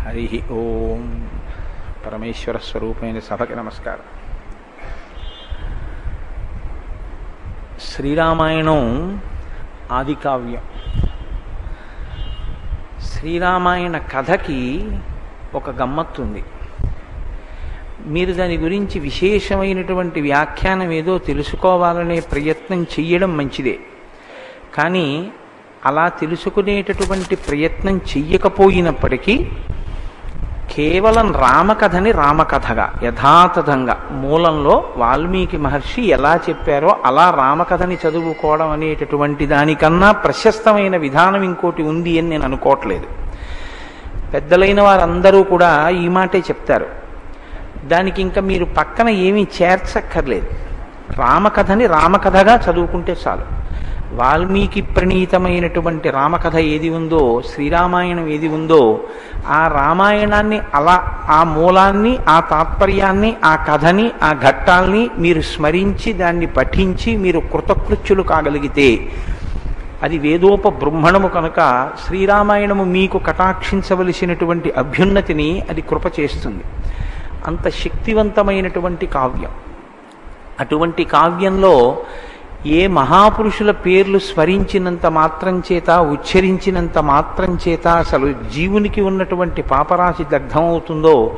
హరి ఓం. పరమేశ్వర స్వరూపమైన సభకి నమస్కారం. శ్రీరామాయణం ఆది కావ్యం. శ్రీరామాయణ కథకి ఒక గమ్మత్తుంది. మీరు దాని గురించి విశేషమైనటువంటి వ్యాఖ్యానం ఏదో తెలుసుకోవాలనే ప్రయత్నం చెయ్యడం మంచిదే. కానీ అలా తెలుసుకునేటటువంటి ప్రయత్నం చెయ్యకపోయినప్పటికీ కేవలం రామకథని రామకథగా యథాతథంగా మూలంలో వాల్మీకి మహర్షి ఎలా చెప్పారో అలా రామకథని చదువుకోవడం అనేటటువంటి దానికన్నా ప్రశస్తమైన విధానం ఇంకోటి ఉంది అని నేను అనుకోవట్లేదు. పెద్దలైన వారందరూ కూడా ఈ మాటే చెప్తారు. దానికి ఇంకా మీరు పక్కన ఏమీ చేర్చక్కర్లేదు. రామకథని రామకథగా చదువుకుంటే చాలు. వాల్మీకి ప్రణీతమైనటువంటి రామకథ ఏది ఉందో, శ్రీరామాయణం ఏది ఉందో, ఆ రామాయణాన్ని అలా ఆ మూలాన్ని, ఆ తాత్పర్యాన్ని, ఆ కథని, ఆ ఘట్టాల్ని మీరు స్మరించి దాన్ని పఠించి మీరు కృతకృత్యులు కాగలిగితే అది వేదోపబృంహణము కనుక శ్రీరామాయణము మీకు కటాక్షించవలసినటువంటి అభ్యున్నతిని అది కృప చేస్తుంది. అంత శక్తివంతమైనటువంటి కావ్యం. అటువంటి కావ్యంలో ఏ మహాపురుషుల పేర్లు స్మరించినంత మాత్రం చేత, ఉచ్చరించినంత మాత్రం చేత అసలు జీవునికి ఉన్నటువంటి పాపరాశి దగ్ధమవుతుందో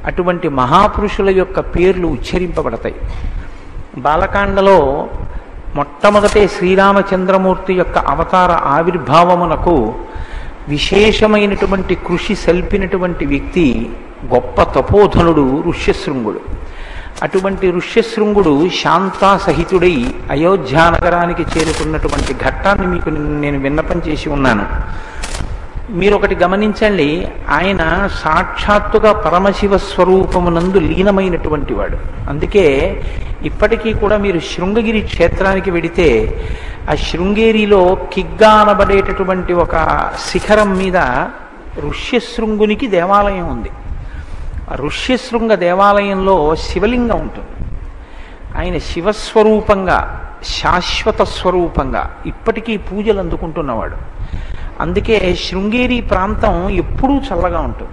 అటువంటి మహాపురుషుల యొక్క పేర్లు ఉచ్చరింపబడతాయి. బాలకాండలో మొట్టమొదటే శ్రీరామచంద్రమూర్తి యొక్క అవతార ఆవిర్భావమునకు విశేషమైనటువంటి కృషి సల్పినటువంటి వ్యక్తి గొప్ప తపోధనుడు ఋష్యశృంగుడు. అటువంటి ఋష్యశృంగుడు శాంతాసహితుడై అయోధ్యానగరానికి చేరుకున్నటువంటి ఘట్టాన్ని మీకు నేను విన్నపం చేసి ఉన్నాను. మీరు ఒకటి గమనించండి, ఆయన సాక్షాత్తుగా పరమశివ స్వరూపమునందు లీనమైనటువంటి వాడు. అందుకే ఇప్పటికీ కూడా మీరు శృంగగిరి క్షేత్రానికి వెడితే ఆ శృంగేరిలో కిగ్గా అనబడేటటువంటి ఒక శిఖరం మీద ఋష్యశృంగునికి దేవాలయం ఉంది. ఆ ఋష్యశృంగ దేవాలయంలో శివలింగం ఉంటుంది. ఆయన శివస్వరూపంగా, శాశ్వత స్వరూపంగా ఇప్పటికీ పూజలు అందుకుంటున్నవాడు. అందుకే శృంగేరి ప్రాంతం ఎప్పుడూ చల్లగా ఉంటుంది.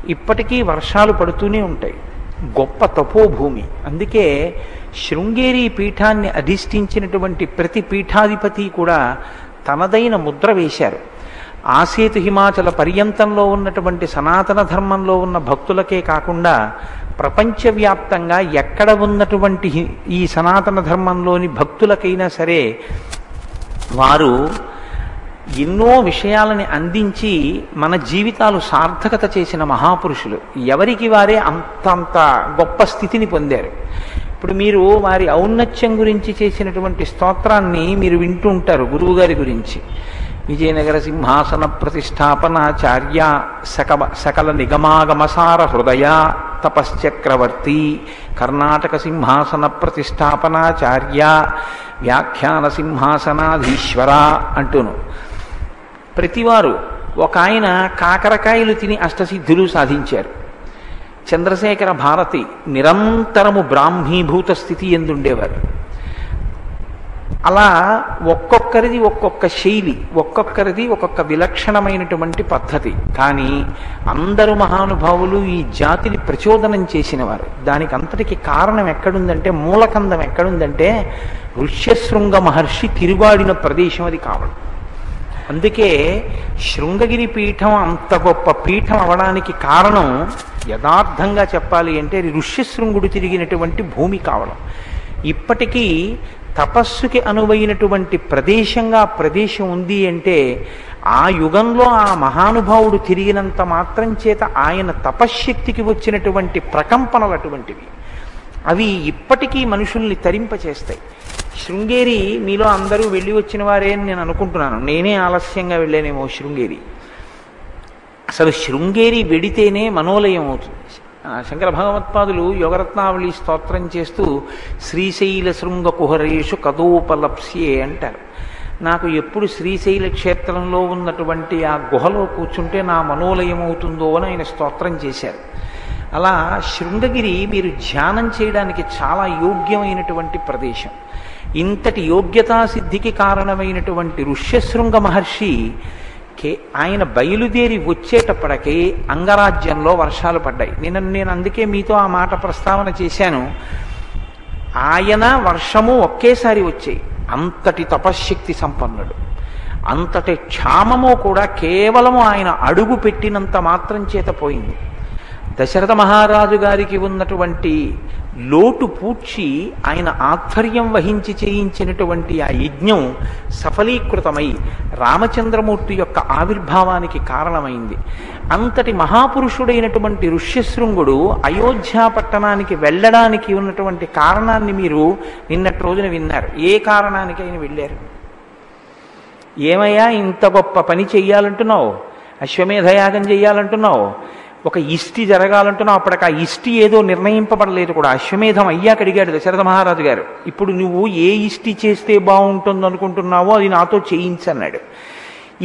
ఇప్పటికీ వర్షాలు పడుతూనే ఉంటాయి. గొప్ప తపోభూమి. అందుకే శృంగేరి పీఠాన్ని అధిష్ఠించినటువంటి ప్రతి పీఠాధిపతి కూడా తనదైన ముద్ర వేశారు. ఆసేతు హిమాచల పర్యంతంలో ఉన్నటువంటి సనాతన ధర్మంలో ఉన్న భక్తులకే కాకుండా ప్రపంచవ్యాప్తంగా ఎక్కడ ఉన్నటువంటి ఈ సనాతన ధర్మంలోని భక్తులకైనా సరే వారు ఎన్నో విషయాలని అందించి మన జీవితాలు సార్థకత చేసిన మహాపురుషులు. ఎవరికి వారే అంతంత గొప్ప స్థితిని పొందారు. ఇప్పుడు మీరు వారి ఔన్నత్యం గురించి చేసినటువంటి స్తోత్రాన్ని మీరు వింటూ ఉంటారు. గురువుగారి గురించి విజయనగర సింహాసన ప్రతిష్టాపనాచార్య సకల నిగమాగమసార హృదయ తపశ్చక్రవర్తి కర్ణాటక సింహాసన ప్రతిష్టాపనాచార్య వ్యాఖ్యాన సింహాసనాధీశ్వర అంటూను ప్రతివారు. ఒక ఆయన కాకరకాయలు తిని అష్టసిద్ధులు సాధించారు. చంద్రశేఖర భారతి నిరంతరము బ్రాహ్మీభూత స్థితి ఎందుండేవారు. అలా ఒక్కొక్కరిది ఒక్కొక్క శైలి, ఒక్కొక్కరిది ఒక్కొక్క విలక్షణమైనటువంటి పద్ధతి. కానీ అందరు మహానుభావులు ఈ జాతిని ప్రచోదనం చేసినవారు. దానికి అంతటికి కారణం ఎక్కడుందంటే, మూలకందం ఎక్కడుందంటే ఋష్యశృంగ మహర్షి తిరుగాడిన ప్రదేశం అది కావడం. అందుకే శృంగగిరి పీఠం అంత గొప్ప పీఠం అవడానికి కారణం యథార్థంగా చెప్పాలి అంటే ఋష్యశృంగుడు తిరిగినటువంటి భూమి కావడం. ఇప్పటికీ తపస్సుకి అనువైనటువంటి ప్రదేశంగా ప్రదేశం ఉంది అంటే ఆ యుగంలో ఆ మహానుభావుడు తిరిగినంత మాత్రం చేత ఆయన తపశ్శక్తికి వచ్చినటువంటి ప్రకంపనలు అటువంటివి. అవి ఇప్పటికీ మనుషుల్ని తరింపచేస్తాయి. శృంగేరి మీలో అందరూ వెళ్ళి వచ్చిన వారే అని నేను అనుకుంటున్నాను. నేనే ఆలస్యంగా వెళ్ళానేమో శృంగేరి. అసలు శృంగేరి వెడితేనే మనోలయం అవుతుంది. శంకర భగవత్పాదులు యోగరత్నావళి స్తోత్రం చేస్తూ శ్రీశైల శృంగ కుహరేషు కదోపలప్స్యే అంటారు. నాకు ఎప్పుడు శ్రీశైల క్షేత్రంలో ఉన్నటువంటి ఆ గుహలో కూర్చుంటే నా మనోలయం అవుతుందో అని ఆయన స్తోత్రం చేశారు. అలా శృంగగిరి మీరు ధ్యానం చేయడానికి చాలా యోగ్యమైనటువంటి ప్రదేశం. ఇంతటి యోగ్యతా సిద్ధికి కారణమైనటువంటి ఋష్యశృంగ మహర్షి ఆయన బయలుదేరి వచ్చేటప్పటికి అంగరాజ్యంలో వర్షాలు పడ్డాయి. నేను అందుకే మీతో ఆ మాట ప్రస్తావన చేశాను. ఆయన వర్షము ఒకేసారి వచ్చాయి. అంతటి తపశ్శక్తి సంపన్నుడు. అంతటి క్షామము కూడా కేవలము ఆయన అడుగు పెట్టినంత మాత్రం చేత పోయింది. దశరథ మహారాజు గారికి ఉన్నటువంటి లోటు పూడ్చి ఆయన ఆధ్వర్యం వహించి చేయించినటువంటి ఆ యజ్ఞం సఫలీకృతమై రామచంద్రమూర్తి యొక్క ఆవిర్భావానికి కారణమైంది. అంతటి మహాపురుషుడైనటువంటి ఋష్యశృంగుడు అయోధ్య పట్టణానికి వెళ్ళడానికి ఉన్నటువంటి కారణాన్ని మీరు నిన్నటి రోజున విన్నారు. ఏ కారణానికి ఆయన వెళ్ళారు? ఏమయ్యా ఇంత గొప్ప పని చెయ్యాలంటున్నావు, అశ్వమేధయాగం చెయ్యాలంటున్నావు, ఒక ఇష్టి జరగాలంటున్నావు. అప్పటికి ఆ ఇష్టి ఏదో నిర్ణయింపబడలేదు కూడా. అశ్వమేధం అయ్యాక అడిగాడు దశరథ మహారాజు గారు, ఇప్పుడు నువ్వు ఏ ఇష్టి చేస్తే బాగుంటుంది అనుకుంటున్నావో అది నాతో చేయించన్నాడు.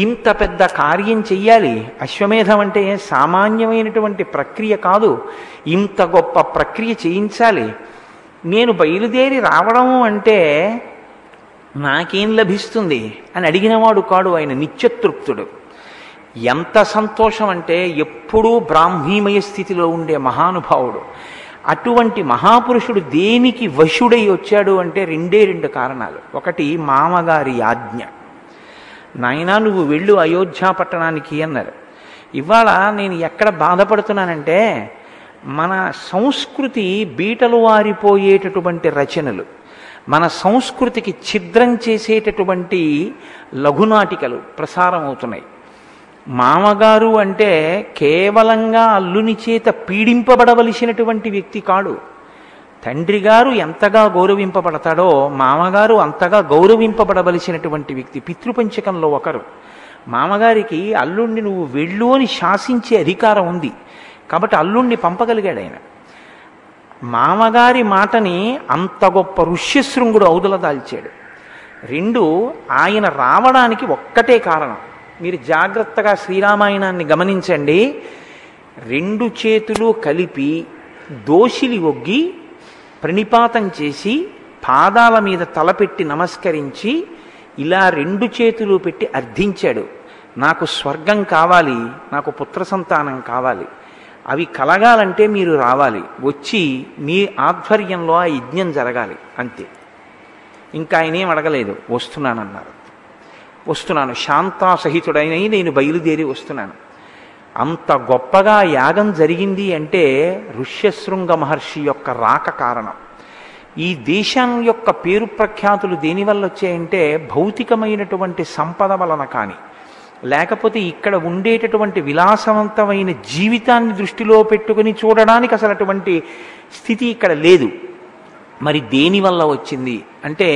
ఇంత పెద్ద కార్యం చెయ్యాలి. అశ్వమేధం అంటే సామాన్యమైనటువంటి ప్రక్రియ కాదు. ఇంత గొప్ప ప్రక్రియ చేయించాలి. నేను బయలుదేరి రావడం అంటే నాకేం లభిస్తుంది అని అడిగినవాడు కాడు. ఆయన నిత్యతృప్తుడు. ఎంత సంతోషం అంటే ఎప్పుడూ బ్రాహ్మీమయ స్థితిలో ఉండే మహానుభావుడు. అటువంటి మహాపురుషుడు దేనికి వశుడై వచ్చాడు అంటే రెండు కారణాలు. ఒకటి మామగారి ఆజ్ఞ. నాయనా నువ్వు వెళ్ళు అయోధ్య పట్టణానికి అన్నారు. ఇవాళ నేను ఎక్కడ బాధపడుతున్నానంటే మన సంస్కృతి బీటలు వారిపోయేటటువంటి రచనలు, మన సంస్కృతికి ఛిద్రం చేసేటటువంటి లఘునాటికలు ప్రసారం అవుతున్నాయి. మామగారు అంటే కేవలంగా అల్లుని చేత పీడింపబడవలసినటువంటి వ్యక్తి కాడు. తండ్రి గారు ఎంతగా గౌరవింపబడతాడో మామగారు అంతగా గౌరవింపబడవలసినటువంటి వ్యక్తి. పితృపంచకంలో ఒకరు. మామగారికి అల్లుణ్ణి నువ్వు వెళ్ళు అని శాసించే అధికారం ఉంది కాబట్టి అల్లుణ్ణి పంపగలిగాడు ఆయన. మామగారి మాటని అంత గొప్ప ఋష్యశృంగుడు ఔదల దాల్చాడు. రెండు, ఆయన రావడానికి ఒక్కటే కారణం. మీరు జాగ్రత్తగా శ్రీరామాయణాన్ని గమనించండి. రెండు చేతులు కలిపి దోషిలి ఒగ్గి ప్రణిపాతం చేసి పాదాల మీద తలపెట్టి నమస్కరించి ఇలా రెండు చేతులు పెట్టి అర్థించాడు, నాకు స్వర్గం కావాలి, నాకు పుత్ర సంతానం కావాలి, అవి కలగాలంటే మీరు రావాలి, వచ్చి మీ ఆధ్వర్యంలో ఆ యజ్ఞం జరగాలి, అంతే. ఇంకా ఆయనేం అడగలేదు. వస్తున్నానన్నారు. వస్తున్నాను, శాంతాసహితుడైన నేను బయలుదేరి వస్తున్నాను. అంత గొప్పగా యాగం జరిగింది అంటే ఋష్యశృంగ మహర్షి యొక్క రాక కారణం. ఈ దేశం యొక్క పేరు ప్రఖ్యాతులు దేనివల్ల వచ్చాయంటే భౌతికమైనటువంటి సంపద వలన కానీ, లేకపోతే ఇక్కడ ఉండేటటువంటి విలాసవంతమైన జీవితాన్ని దృష్టిలో పెట్టుకుని చూడడానికి అసలు అటువంటి స్థితి ఇక్కడ లేదు. మరి దేనివల్ల వచ్చింది అంటే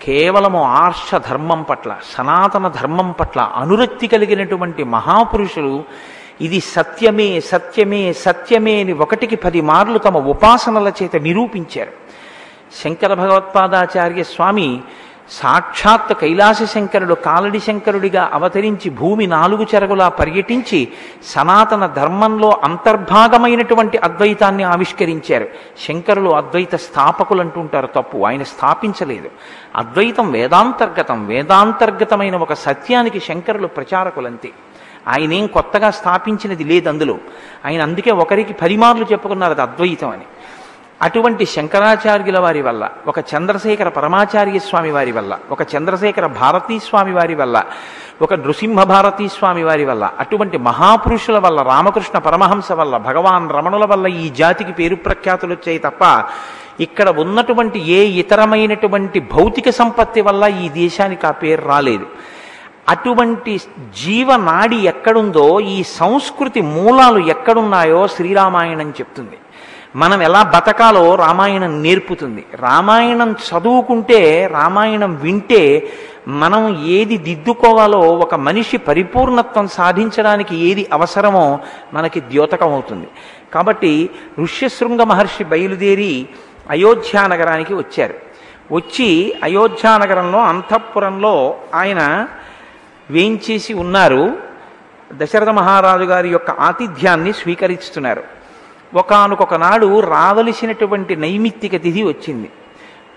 కేవలము ఆర్ష ధర్మం పట్ల, సనాతన ధర్మం పట్ల అనురక్తి కలిగినటువంటి మహాపురుషులు ఇది సత్యమే సత్యమే సత్యమే అని 1కి 10 మార్లు తమ ఉపాసనల చేత నిరూపించారు. శంకర భగవత్పాదాచార్య స్వామి సాక్షాత్ కైలాస శంకరుడు కాలడి శంకరుడిగా అవతరించి భూమి 4 చెరగులా పర్యటించి సనాతన ధర్మంలో అంతర్భాగమైనటువంటి అద్వైతాన్ని ఆవిష్కరించారు. శంకరులు అద్వైత స్థాపకులు అంటుంటారు, తప్పు. ఆయన స్థాపించలేదు. అద్వైతం వేదాంతర్గతం, వేదాంతర్గతమైన ఒక సత్యానికి శంకరులు ప్రచారకులంతే. ఆయనేం కొత్తగా స్థాపించినది లేదు అందులో. ఆయన అందుకే 1కి 10 మార్లు చెప్పుకున్నారు అది అద్వైతం అని. అటువంటి శంకరాచార్యుల వారి వల్ల, ఒక చంద్రశేఖర పరమాచార్య స్వామి వారి వల్ల, ఒక చంద్రశేఖర భారతీ స్వామి వారి వల్ల, ఒక నృసింహ భారతీ స్వామి వారి వల్ల, అటువంటి మహాపురుషుల వల్ల, రామకృష్ణ పరమహంస వల్ల, భగవాన్ రమణుల వల్ల ఈ జాతికి పేరు ప్రఖ్యాతులు వచ్చాయి తప్ప ఇక్కడ ఉన్నటువంటి ఏ ఇతరమైనటువంటి భౌతిక సంపత్తి వల్ల ఈ దేశానికి ఆ పేరు రాలేదు. అటువంటి జీవనాడి ఎక్కడుందో, ఈ సంస్కృతి మూలాలు ఎక్కడున్నాయో శ్రీరామాయణం చెప్తుంది. మనం ఎలా బతకాలో రామాయణం నేర్పుతుంది. రామాయణం చదువుకుంటే, రామాయణం వింటే మనం ఏది దిద్దుకోవాలో, ఒక మనిషి పరిపూర్ణత్వం సాధించడానికి ఏది అవసరమో మనకి ద్యోతకం అవుతుంది. కాబట్టి ఋష్యశృంగ మహర్షి బయలుదేరి అయోధ్యానగరానికి వచ్చారు. వచ్చి అయోధ్యానగరంలో అంతఃపురంలో ఆయన వేంచేసి ఉన్నారు. దశరథ మహారాజు గారి యొక్క ఆతిథ్యాన్ని స్వీకరిస్తున్నారు. ఒకానొక నాడు రావలసినటువంటి నైమిత్తిక తిథి వచ్చింది.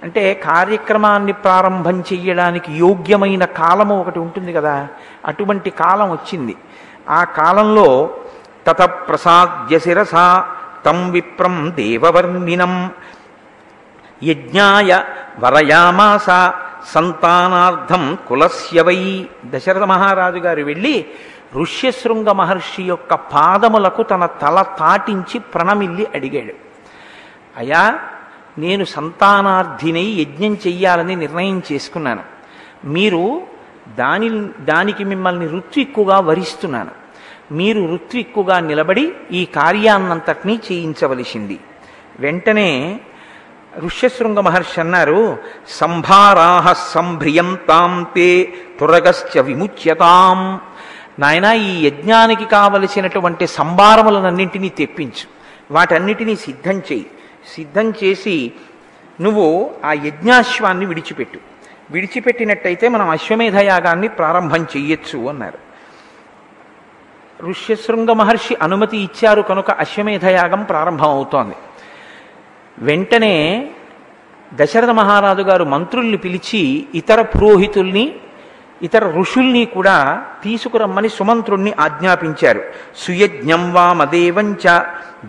అంటే కార్యక్రమాన్ని ప్రారంభం చెయ్యడానికి యోగ్యమైన కాలము ఒకటి ఉంటుంది కదా, అటువంటి కాలం వచ్చింది. ఆ కాలంలో తత ప్రసాద్య శిరసా తం విప్రం దేవవర్ణినం యజ్ఞాయ వరయామాస సంతానార్థం కులస్య వై. దశరథ మహారాజు గారు వెళ్ళి ఋష్యశృంగ మహర్షి యొక్క పాదములకు తన తల తాటించి ప్రణమిల్లి అడిగాడు, అయ్యా నేను సంతానార్థినై యజ్ఞం చెయ్యాలని నిర్ణయం చేసుకున్నాను, మీరు దానికి మిమ్మల్ని ఋత్విక్కుగా వరిస్తున్నాను, మీరు ఋత్విక్కుగా నిలబడి ఈ కార్యాన్నంతటినీ చేయించవలసింది. వెంటనే ఋష్యశృంగ మహర్షి అన్నారు, సంభారాహ సంభ్రియం తాం తే తురగశ్చ విముచ్యతాం. నాయన ఈ యజ్ఞానికి కావలసినటువంటి సంభారములనన్నింటినీ తెప్పించు, వాటన్నిటినీ సిద్ధం చేయి, సిద్ధం చేసి నువ్వు ఆ యజ్ఞాశ్వాన్ని విడిచిపెట్టినట్టయితే మనం అశ్వమేధయాగాన్ని ప్రారంభం చెయ్యొచ్చు అన్నారు. ఋష్యశృంగ మహర్షి అనుమతి ఇచ్చారు కనుక అశ్వమేధయాగం ప్రారంభం అవుతోంది. వెంటనే దశరథ మహారాజు గారు మంత్రుల్ని పిలిచి ఇతర పురోహితుల్ని ఇతర ఋషుల్ని కూడా తీసుకురమ్మని సుమంత్రుణ్ణి ఆజ్ఞాపించారు. సుయజ్ఞం వామదేవంచ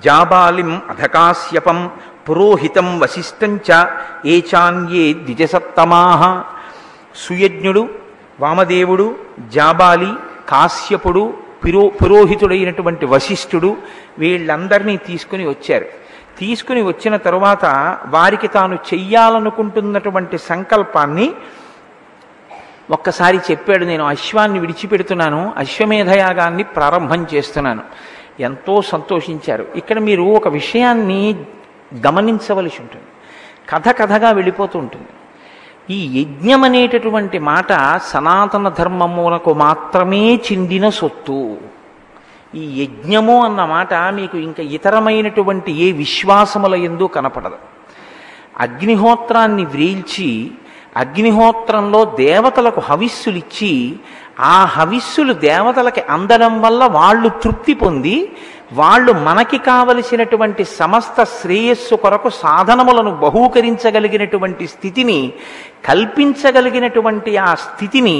జాబాలిం అధకాశ్యపం పురోహితం వశిష్టంచ ఏచాన్యే ద్విజసత్తమాహ. సుయజ్ఞుడు, వామదేవుడు, జాబాలి, కాశ్యపుడు, పురోహితుడైనటువంటి వశిష్ఠుడు వీళ్ళందరినీ తీసుకుని వచ్చారు. తీసుకుని వచ్చిన తరువాత వారికి తాను చెయ్యాలనుకుంటున్నటువంటి సంకల్పాన్ని ఒక్కసారి చెప్పాడు. నేను అశ్వాన్ని విడిచిపెడుతున్నాను, అశ్వమేధయాగాన్ని ప్రారంభం చేస్తున్నాను. ఎంతో సంతోషించారు. ఇక్కడ మీరు ఒక విషయాన్ని గమనించవలసి ఉంటుంది. కథగా వెళ్ళిపోతూ ఉంటుంది. ఈ యజ్ఞం అనేటటువంటి మాట సనాతన ధర్మమునకు మాత్రమే చెందిన సొత్తు. ఈ యజ్ఞము అన్న మాట మీకు ఇంకా ఇతరమైనటువంటి ఏ విశ్వాసముల యందు కనపడదు. అగ్నిహోత్రాన్ని వ్రీల్చి అగ్నిహోత్రంలో దేవతలకు హవిస్సులిచ్చి ఆ హవిస్సులు దేవతలకి అందడం వల్ల వాళ్ళు తృప్తి పొంది వాళ్ళు మనకి కావలసినటువంటి సమస్త శ్రేయస్సు కొరకు సాధనములను బహూకరించగలిగినటువంటి స్థితిని కల్పించగలిగినటువంటి ఆ స్థితిని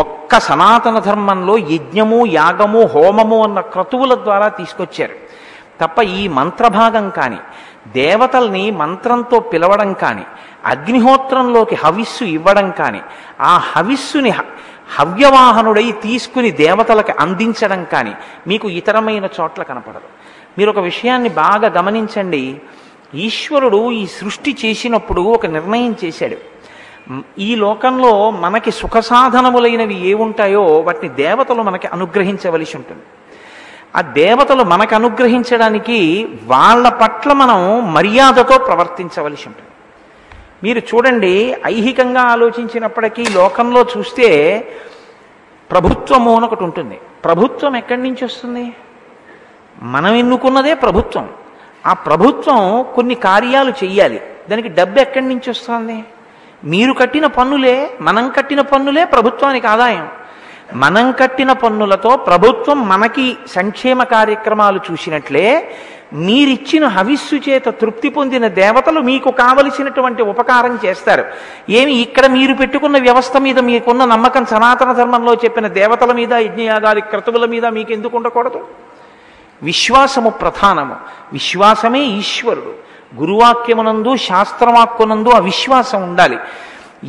ఒక్క సనాతన ధర్మంలో యజ్ఞము, యాగము, హోమము అన్న క్రతువుల ద్వారా తీసుకొచ్చారు తప్ప ఈ మంత్రభాగం కానీ, దేవతల్ని మంత్రంతో పిలవడం కానీ, అగ్నిహోత్రంలోకి హవిస్సు ఇవ్వడం కానీ, ఆ హవిస్సుని హవ్యవాహనుడై తీసుకుని దేవతలకు అందించడం కానీ మీకు ఇతరమైన చోట్ల కనపడదు. మీరు ఒక విషయాన్ని బాగా గమనించండి. ఈశ్వరుడు ఈ సృష్టి చేసినప్పుడు ఒక నిర్ణయం చేశాడు. ఈ లోకంలో మనకి సుఖ సాధనములైనవి ఏముంటాయో వాటిని దేవతలు మనకి అనుగ్రహించవలసి ఉంటుంది. ఆ దేవతలు మనకు అనుగ్రహించడానికి వాళ్ళ పట్ల మనం మర్యాదతో ప్రవర్తించవలసి ఉంటుంది. మీరు చూడండి, ఐహికంగా ఆలోచించినప్పటికీ లోకంలో చూస్తే ప్రభుత్వము అని ఒకటి ఉంటుంది. ప్రభుత్వం ఎక్కడి నుంచి వస్తుంది? మనం ఎన్నుకున్నదే ప్రభుత్వం. ఆ ప్రభుత్వం కొన్ని కార్యాలు చెయ్యాలి, దానికి డబ్బు ఎక్కడి నుంచి వస్తుంది? మీరు కట్టిన పన్నులే, మనం కట్టిన పన్నులే ప్రభుత్వానికి ఆదాయం. మనం కట్టిన పన్నులతో ప్రభుత్వం మనకి సంక్షేమ కార్యక్రమాలు చూసినట్లే మీరిచ్చిన హవిస్సు చేత తృప్తి పొందిన దేవతలు మీకు కావలసినటువంటి ఉపకారం చేస్తారు. ఏమి ఇక్కడ మీరు పెట్టుకున్న వ్యవస్థ మీద మీకున్న నమ్మకం సనాతన ధర్మంలో చెప్పిన దేవతల మీద, యజ్ఞయాగాది క్రతువుల మీద మీకు ఎందుకు ఉండకూడదు? విశ్వాసము ప్రధానము. విశ్వాసమే ఈశ్వరుడు. గురువాక్యమునందు, శాస్త్రవాక్కునందు ఆ విశ్వాసం ఉండాలి.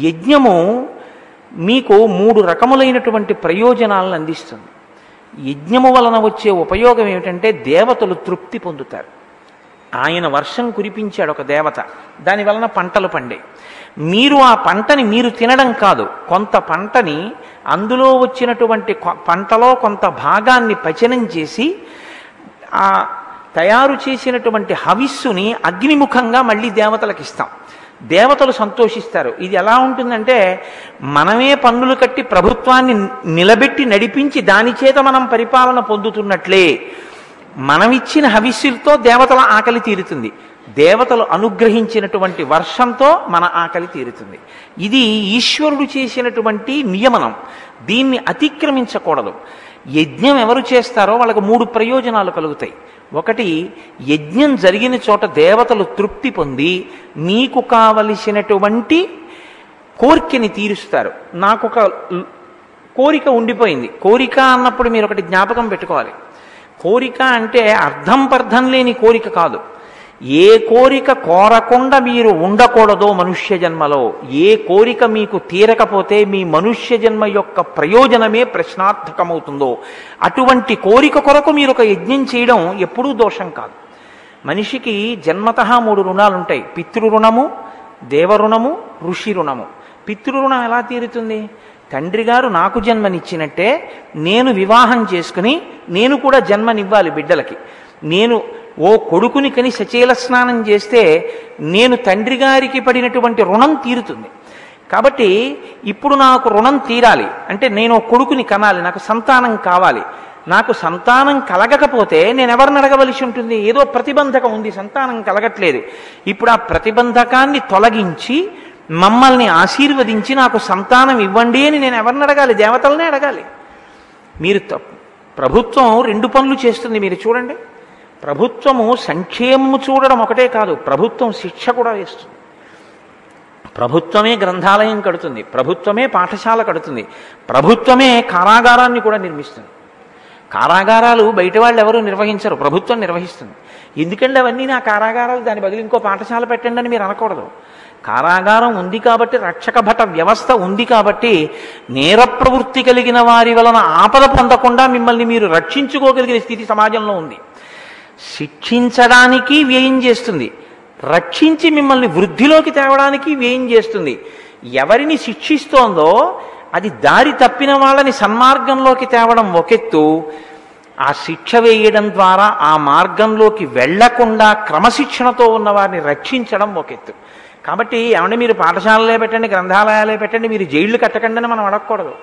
యజ్ఞము మీకు 3 రకములైనటువంటి ప్రయోజనాలను అందిస్తుంది. యజ్ఞము వలన వచ్చే ఉపయోగం ఏమిటంటే దేవతలు తృప్తి పొందుతారు. ఆయన వర్షం కురిపించాడు ఒక దేవత, దాని వలన పంటలు పండాయి. మీరు ఆ పంటని మీరు తినడం కాదు, కొంత పంటని అందులో వచ్చినటువంటి పంటలో కొంత భాగాన్ని పచనం చేసి ఆ తయారు చేసినటువంటి హవిస్సుని అగ్నిముఖంగా మళ్ళీ దేవతలకు ఇస్తాం. దేవతలు సంతోషిస్తారు. ఇది ఎలా ఉంటుందంటే మనమే పన్నులు కట్టి ప్రభుత్వాన్ని నిలబెట్టి నడిపించి దాని చేత మనం పరిపాలన పొందుతున్నట్లే మనమిచ్చిన హవిస్సులతో దేవతల ఆకలి తీరుతుంది. దేవతలు అనుగ్రహించినటువంటి వర్షంతో మన ఆకలి తీరుతుంది. ఇది ఈశ్వరుడు చేసినటువంటి నియమనం. దీన్ని అతిక్రమించకూడదు. యజ్ఞం ఎవరు చేస్తారో వాళ్ళకు 3 ప్రయోజనాలు కలుగుతాయి. ఒకటి, యజ్ఞం జరిగిన చోట దేవతలు తృప్తి పొంది మీకు కావలసినటువంటి కోరికని తీరుస్తారు. నాకు ఒక కోరిక ఉండిపోయింది. కోరిక అన్నప్పుడు మీరు ఒకటి జ్ఞాపకం పెట్టుకోవాలి. కోరిక అంటే అర్థం పర్థం లేని కోరిక కాదు. ఏ కోరిక కోరకుండా మీరు ఉండకూడదో మనుష్య జన్మలో, ఏ కోరిక మీకు తీరకపోతే మీ మనుష్య జన్మ యొక్క ప్రయోజనమే ప్రశ్నార్థకమవుతుందో అటువంటి కోరిక కొరకు మీరు ఒక యజ్ఞం చేయడం ఎప్పుడూ దోషం కాదు. మనిషికి జన్మతః 3 రుణాలు ఉంటాయి. పితృరుణము, దేవరుణము, ఋషి రుణము. పితృరుణం ఎలా తీరుతుంది? తండ్రి గారు నాకు జన్మనిచ్చినట్టే నేను వివాహం చేసుకుని నేను కూడా జన్మనివ్వాలి బిడ్డలకి. నేను ఓ కొడుకుని కని సచేల స్నానం చేస్తే నేను తండ్రి గారికి పడినటువంటి రుణం తీరుతుంది. కాబట్టి ఇప్పుడు నాకు రుణం తీరాలి అంటే నేను కొడుకుని కనాలి, నాకు సంతానం కావాలి. నాకు సంతానం కలగకపోతే నేను ఎవరిని అడగవలసి ఉంటుంది? ఏదో ప్రతిబంధకం ఉంది, సంతానం కలగట్లేదు. ఇప్పుడు ఆ ప్రతిబంధకాన్ని తొలగించి మమ్మల్ని ఆశీర్వదించి నాకు సంతానం ఇవ్వండి అని నేను ఎవరిని అడగాలి? దేవతలనే అడగాలి. మీరు ప్రభుత్వం 2 పనులు చేస్తుంది. మీరు చూడండి, ప్రభుత్వము సంక్షేమము చూడడం ఒకటే కాదు, ప్రభుత్వం శిక్ష కూడా వేస్తుంది. ప్రభుత్వమే గ్రంథాలయం కడుతుంది, ప్రభుత్వమే పాఠశాల కడుతుంది, ప్రభుత్వమే కారాగారాన్ని కూడా నిర్మిస్తుంది. కారాగారాలు బయట వాళ్ళు ఎవరు నిర్వహించరు, ప్రభుత్వం నిర్వహిస్తుంది. ఎందుకంటే అవన్నీ నా కారాగారాలు, దాని బదులు ఇంకో పాఠశాల పెట్టండి అని మీరు అనకూడదు. కారాగారం ఉంది కాబట్టి, రక్షక భట వ్యవస్థ ఉంది కాబట్టి, నేర ప్రవృత్తి కలిగిన వారి వలన ఆపద పొందకుండా మిమ్మల్ని మీరు రక్షించుకోగలిగిన స్థితి సమాజంలో ఉంది. శిక్షించడానికి వ్యయం చేస్తుంది, రక్షించి మిమ్మల్ని వృద్ధిలోకి తేవడానికి వ్యయం చేస్తుంది. ఎవరిని శిక్షిస్తోందో అది దారి తప్పిన వాళ్ళని సన్మార్గంలోకి తేవడం ఒకెత్తు, ఆ శిక్ష వేయడం ద్వారా ఆ మార్గంలోకి వెళ్లకుండా క్రమశిక్షణతో ఉన్న వారిని రక్షించడం ఒకెత్తు. కాబట్టి ఏమంటే మీరు పాఠశాలలే పెట్టండి, గ్రంథాలయాలే పెట్టండి, మీరు జైళ్లు కట్టకండి అని మనం అడగకూడదు.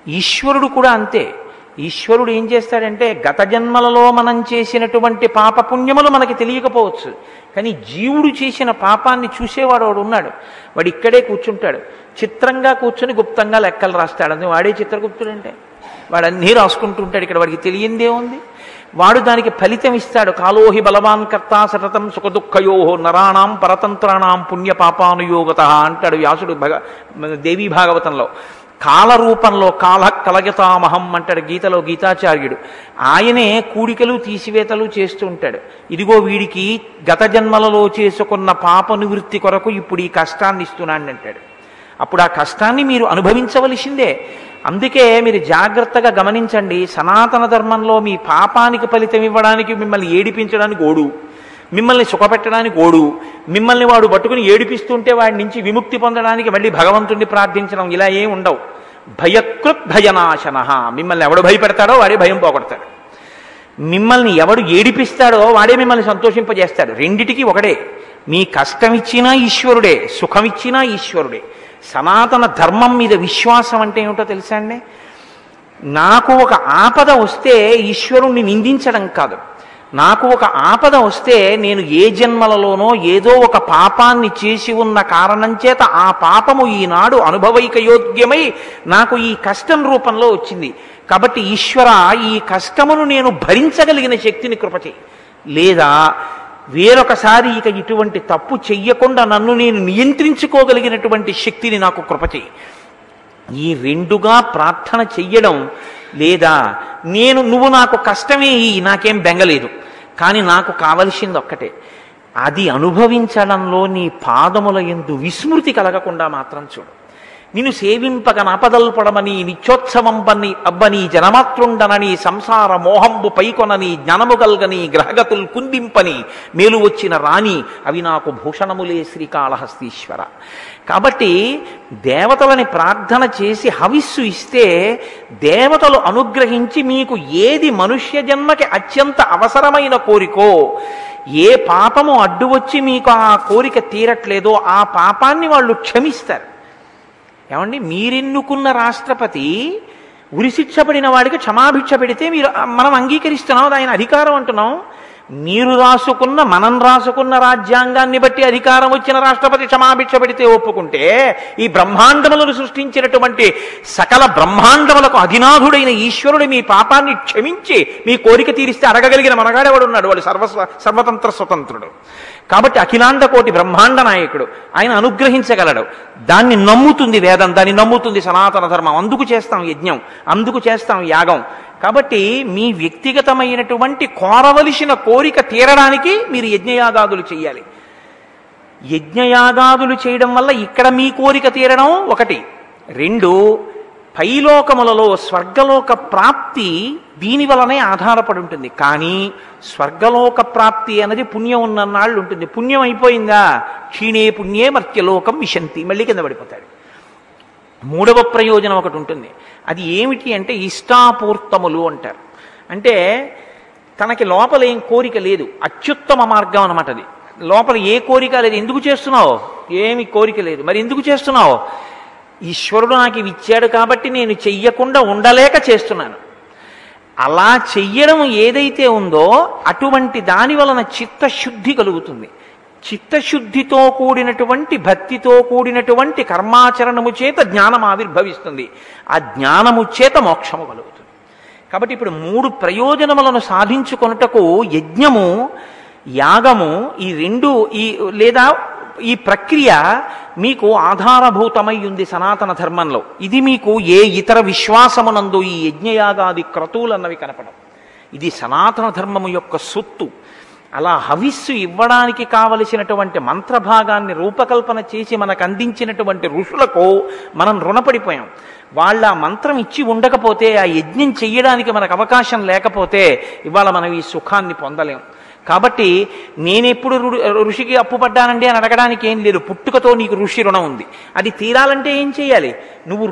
ఈశ్వరుడు కూడా అంతే. ఈశ్వరుడు ఏం చేస్తాడంటే, గత జన్మలలో మనం చేసినటువంటి పాపపుణ్యములు మనకి తెలియకపోవచ్చు, కానీ జీవుడు చేసిన పాపాన్ని చూసేవాడు వాడు ఉన్నాడు. వాడు ఇక్కడే కూర్చుంటాడు, చిత్రంగా కూర్చొని గుప్తంగా లెక్కలు రాస్తాడు. అందుకే వాడే చిత్రగుప్తుడంటే. వాడు అన్నీ రాసుకుంటూ ఉంటాడు. ఇక్కడ వాడికి తెలియందే ఉంది. వాడు దానికి ఫలితం ఇస్తాడు. కాలోహి బలవాన్ కర్త సతతం సుఖదుఃఖయో నరాణం పరతంత్రాణం పుణ్యపాపానుయోగత అంటాడు వ్యాసుడు దేవీ భాగవతంలో. కాల రూపంలో కాల కలగతామహం అంటాడు గీతలో గీతాచార్యుడు. ఆయనే కూడికలు తీసివేతలు చేస్తూ ఉంటాడు. ఇదిగో వీడికి గత జన్మలలో చేసుకున్న పాప నివృత్తి కొరకు ఇప్పుడు ఈ కష్టాన్ని ఇస్తున్నాడు అంటాడు. అప్పుడు ఆ కష్టాన్ని మీరు అనుభవించవలసిందే. అందుకే మీరు జాగ్రత్తగా గమనించండి, సనాతన ధర్మంలో మీ పాపానికి ఫలితం ఇవ్వడానికి, మిమ్మల్ని ఏడిపించడానికి ఓడు, మిమ్మల్ని సుఖపెట్టడానికి ఓడు, మిమ్మల్ని వాడు పట్టుకుని ఏడిపిస్తుంటే వాడి నుంచి విముక్తి పొందడానికి మళ్ళీ భగవంతుణ్ణి ప్రార్థించడం, ఇలా ఏం ఉండవు. భయకృత్ భయనాశన. మిమ్మల్ని ఎవడు భయపెడతాడో వాడే భయం పోగొడతాడు. మిమ్మల్ని ఎవడు ఏడిపిస్తాడో వాడే మిమ్మల్ని సంతోషింపజేస్తాడు. రెండిటికి ఒకడే. మీ కష్టమిచ్చినా ఈశ్వరుడే, సుఖమిచ్చినా ఈశ్వరుడే. సనాతన ధర్మం మీద విశ్వాసం అంటే ఏమిటో తెలుసా అండి? నాకు ఒక ఆపద వస్తే ఈశ్వరుణ్ణి నిందించడం కాదు. నాకు ఒక ఆపద వస్తే నేను ఏ జన్మలలోనో ఏదో ఒక పాపాన్ని చేసి ఉన్న కారణం చేత ఆ పాపము ఈనాడు అనుభవైకయోగ్యమై నాకు ఈ కష్టం రూపంలో వచ్చింది. కాబట్టి ఈశ్వర, ఈ కష్టమును నేను భరించగలిగిన శక్తిని కృపచేయి, లేదా వేరొకసారి ఇక ఇటువంటి తప్పు చెయ్యకుండా నన్ను నేను నియంత్రించుకోగలిగినటువంటి శక్తిని నాకు కృపచేయి. ఈ రెండుగా ప్రార్థన చెయ్యడం, లేదా నువ్వు నాకు కష్టమే నాకేం బెంగలేదు, కానీ నాకు కావలసింది ఒక్కటే, అది అనుభవించడంలో నీ పాదముల యందు విస్మృతి కలగకుండా మాత్రం చూడు. నిన్ను సేవింపగ నాపదల్పడమని నిత్యోత్సవం అబ్బని జనమాతృండనని సంసార మోహంబు పైకొనని జ్ఞానముగల్గని గ్రహగతులు కుందింపని మేలు వచ్చిన రాణి అవి నాకు భూషణములే శ్రీకాళహస్తీశ్వర. కాబట్టి దేవతలని ప్రార్థన చేసి హవిస్సు ఇస్తే దేవతలు అనుగ్రహించి మీకు ఏది మనుష్య జన్మకి అత్యంత అవసరమైన కోరికో, ఏ పాపము అడ్డు వచ్చి మీకు ఆ కోరిక తీరట్లేదో ఆ పాపాన్ని వాళ్ళు క్షమిస్తారు. ఏమండి, మీరెన్నుకున్న రాష్ట్రపతి ఉరిశిక్ష పడిన వాడికి క్షమాభిక్ష పెడితే మనం అంగీకరిస్తున్నాం, ఆయన అధికారం అంటున్నాం. మీరు రాసుకున్న మనం రాసుకున్న రాజ్యాంగాన్ని బట్టి అధికారం వచ్చిన రాష్ట్రపతి క్షమాభిక్ష పెడితే ఒప్పుకుంటే ఈ బ్రహ్మాండములను సృష్టించినటువంటి సకల బ్రహ్మాండములకు అధినాథుడైన ఈశ్వరుడు మీ పాపాన్ని క్షమించి మీ కోరిక తీరిస్తే అడగగలిగిన మనగాడేవాడున్నాడు. వాడు సర్వతంత్ర స్వతంత్రుడు. కాబట్టి అఖిలాండ కోటి బ్రహ్మాండ నాయకుడు. ఆయన అనుగ్రహించగలడు. దాన్ని నమ్ముతుంది వేదం, దాన్ని నమ్ముతుంది సనాతన ధర్మం. అందుకు చేస్తాం యజ్ఞం, అందుకు చేస్తాం యాగం. కాబట్టి మీ వ్యక్తిగతమైనటువంటి కోరవలసిన కోరిక తీరడానికి మీరు యజ్ఞయాగాదులు చేయాలి. యజ్ఞయాగాదులు చేయడం వల్ల ఇక్కడ మీ కోరిక తీరడం ఒకటి. రెండు, పైలోకములలో స్వర్గలోక ప్రాప్తి దీని వలనే ఆధారపడి ఉంటుంది. కానీ స్వర్గలోక ప్రాప్తి అన్నది పుణ్యం ఉన్ననాళ్ళు ఉంటుంది. పుణ్యం అయిపోయిందా, క్షీణే పుణ్యే మర్త్యలోకం విశంతి, మళ్ళీ కింద పడిపోతాడు. మూడవ ప్రయోజనం ఒకటి ఉంటుంది. అది ఏమిటి అంటే ఇష్టాపూర్తములు అంటారు. అంటే తనకి లోపల ఏం కోరిక లేదు, అత్యుత్తమ మార్గం అన్నమాట. అది లోపల ఏ కోరిక లేదు. ఎందుకు చేస్తున్నావు? ఏమి కోరిక లేదు. మరి ఎందుకు చేస్తున్నావు? ఈశ్వరుడు నాకు ఇవి ఇచ్చాడు కాబట్టి నేను చెయ్యకుండా ఉండలేక చేస్తున్నాను. అలా చెయ్యడం ఏదైతే ఉందో అటువంటి దాని వలన చిత్తశుద్ధి కలుగుతుంది. చిత్తశుద్ధితో కూడినటువంటి భక్తితో కూడినటువంటి కర్మాచరణము చేత జ్ఞానం ఆవిర్భవిస్తుంది. ఆ జ్ఞానము చేత మోక్షము కలుగుతుంది. కాబట్టి ఇప్పుడు మూడు ప్రయోజనములను సాధించుకొనుటకు యజ్ఞము, యాగము, ఈ రెండు లేదా ఈ ప్రక్రియ మీకు ఆధారభూతమై ఉంది సనాతన ధర్మంలో. ఇది మీకు ఏ ఇతర విశ్వాసమునందు ఈ యజ్ఞయాగాది క్రతువులన్నవి కనపడం. ఇది సనాతన ధర్మము యొక్క సొత్తు. అలా హవిస్సు ఇవ్వడానికి కావలసినటువంటి మంత్రభాగాన్ని రూపకల్పన చేసి మనకు అందించినటువంటి ఋషులకు మనం రుణపడిపోయాం. వాళ్ళ మంత్రం ఇచ్చి ఉండకపోతే, ఆ యజ్ఞం చెయ్యడానికి మనకు అవకాశం లేకపోతే ఇవాళ మనం ఈ సుఖాన్ని పొందలేం. కాబట్టి నేనెప్పుడు ఋషికి అప్పు పడ్డానండి అని అడగడానికి ఏం లేదు. పుట్టుకతో నీకు ఋషి రుణం ఉంది. అది తీరాలంటే ఏం చేయాలి? నువ్వు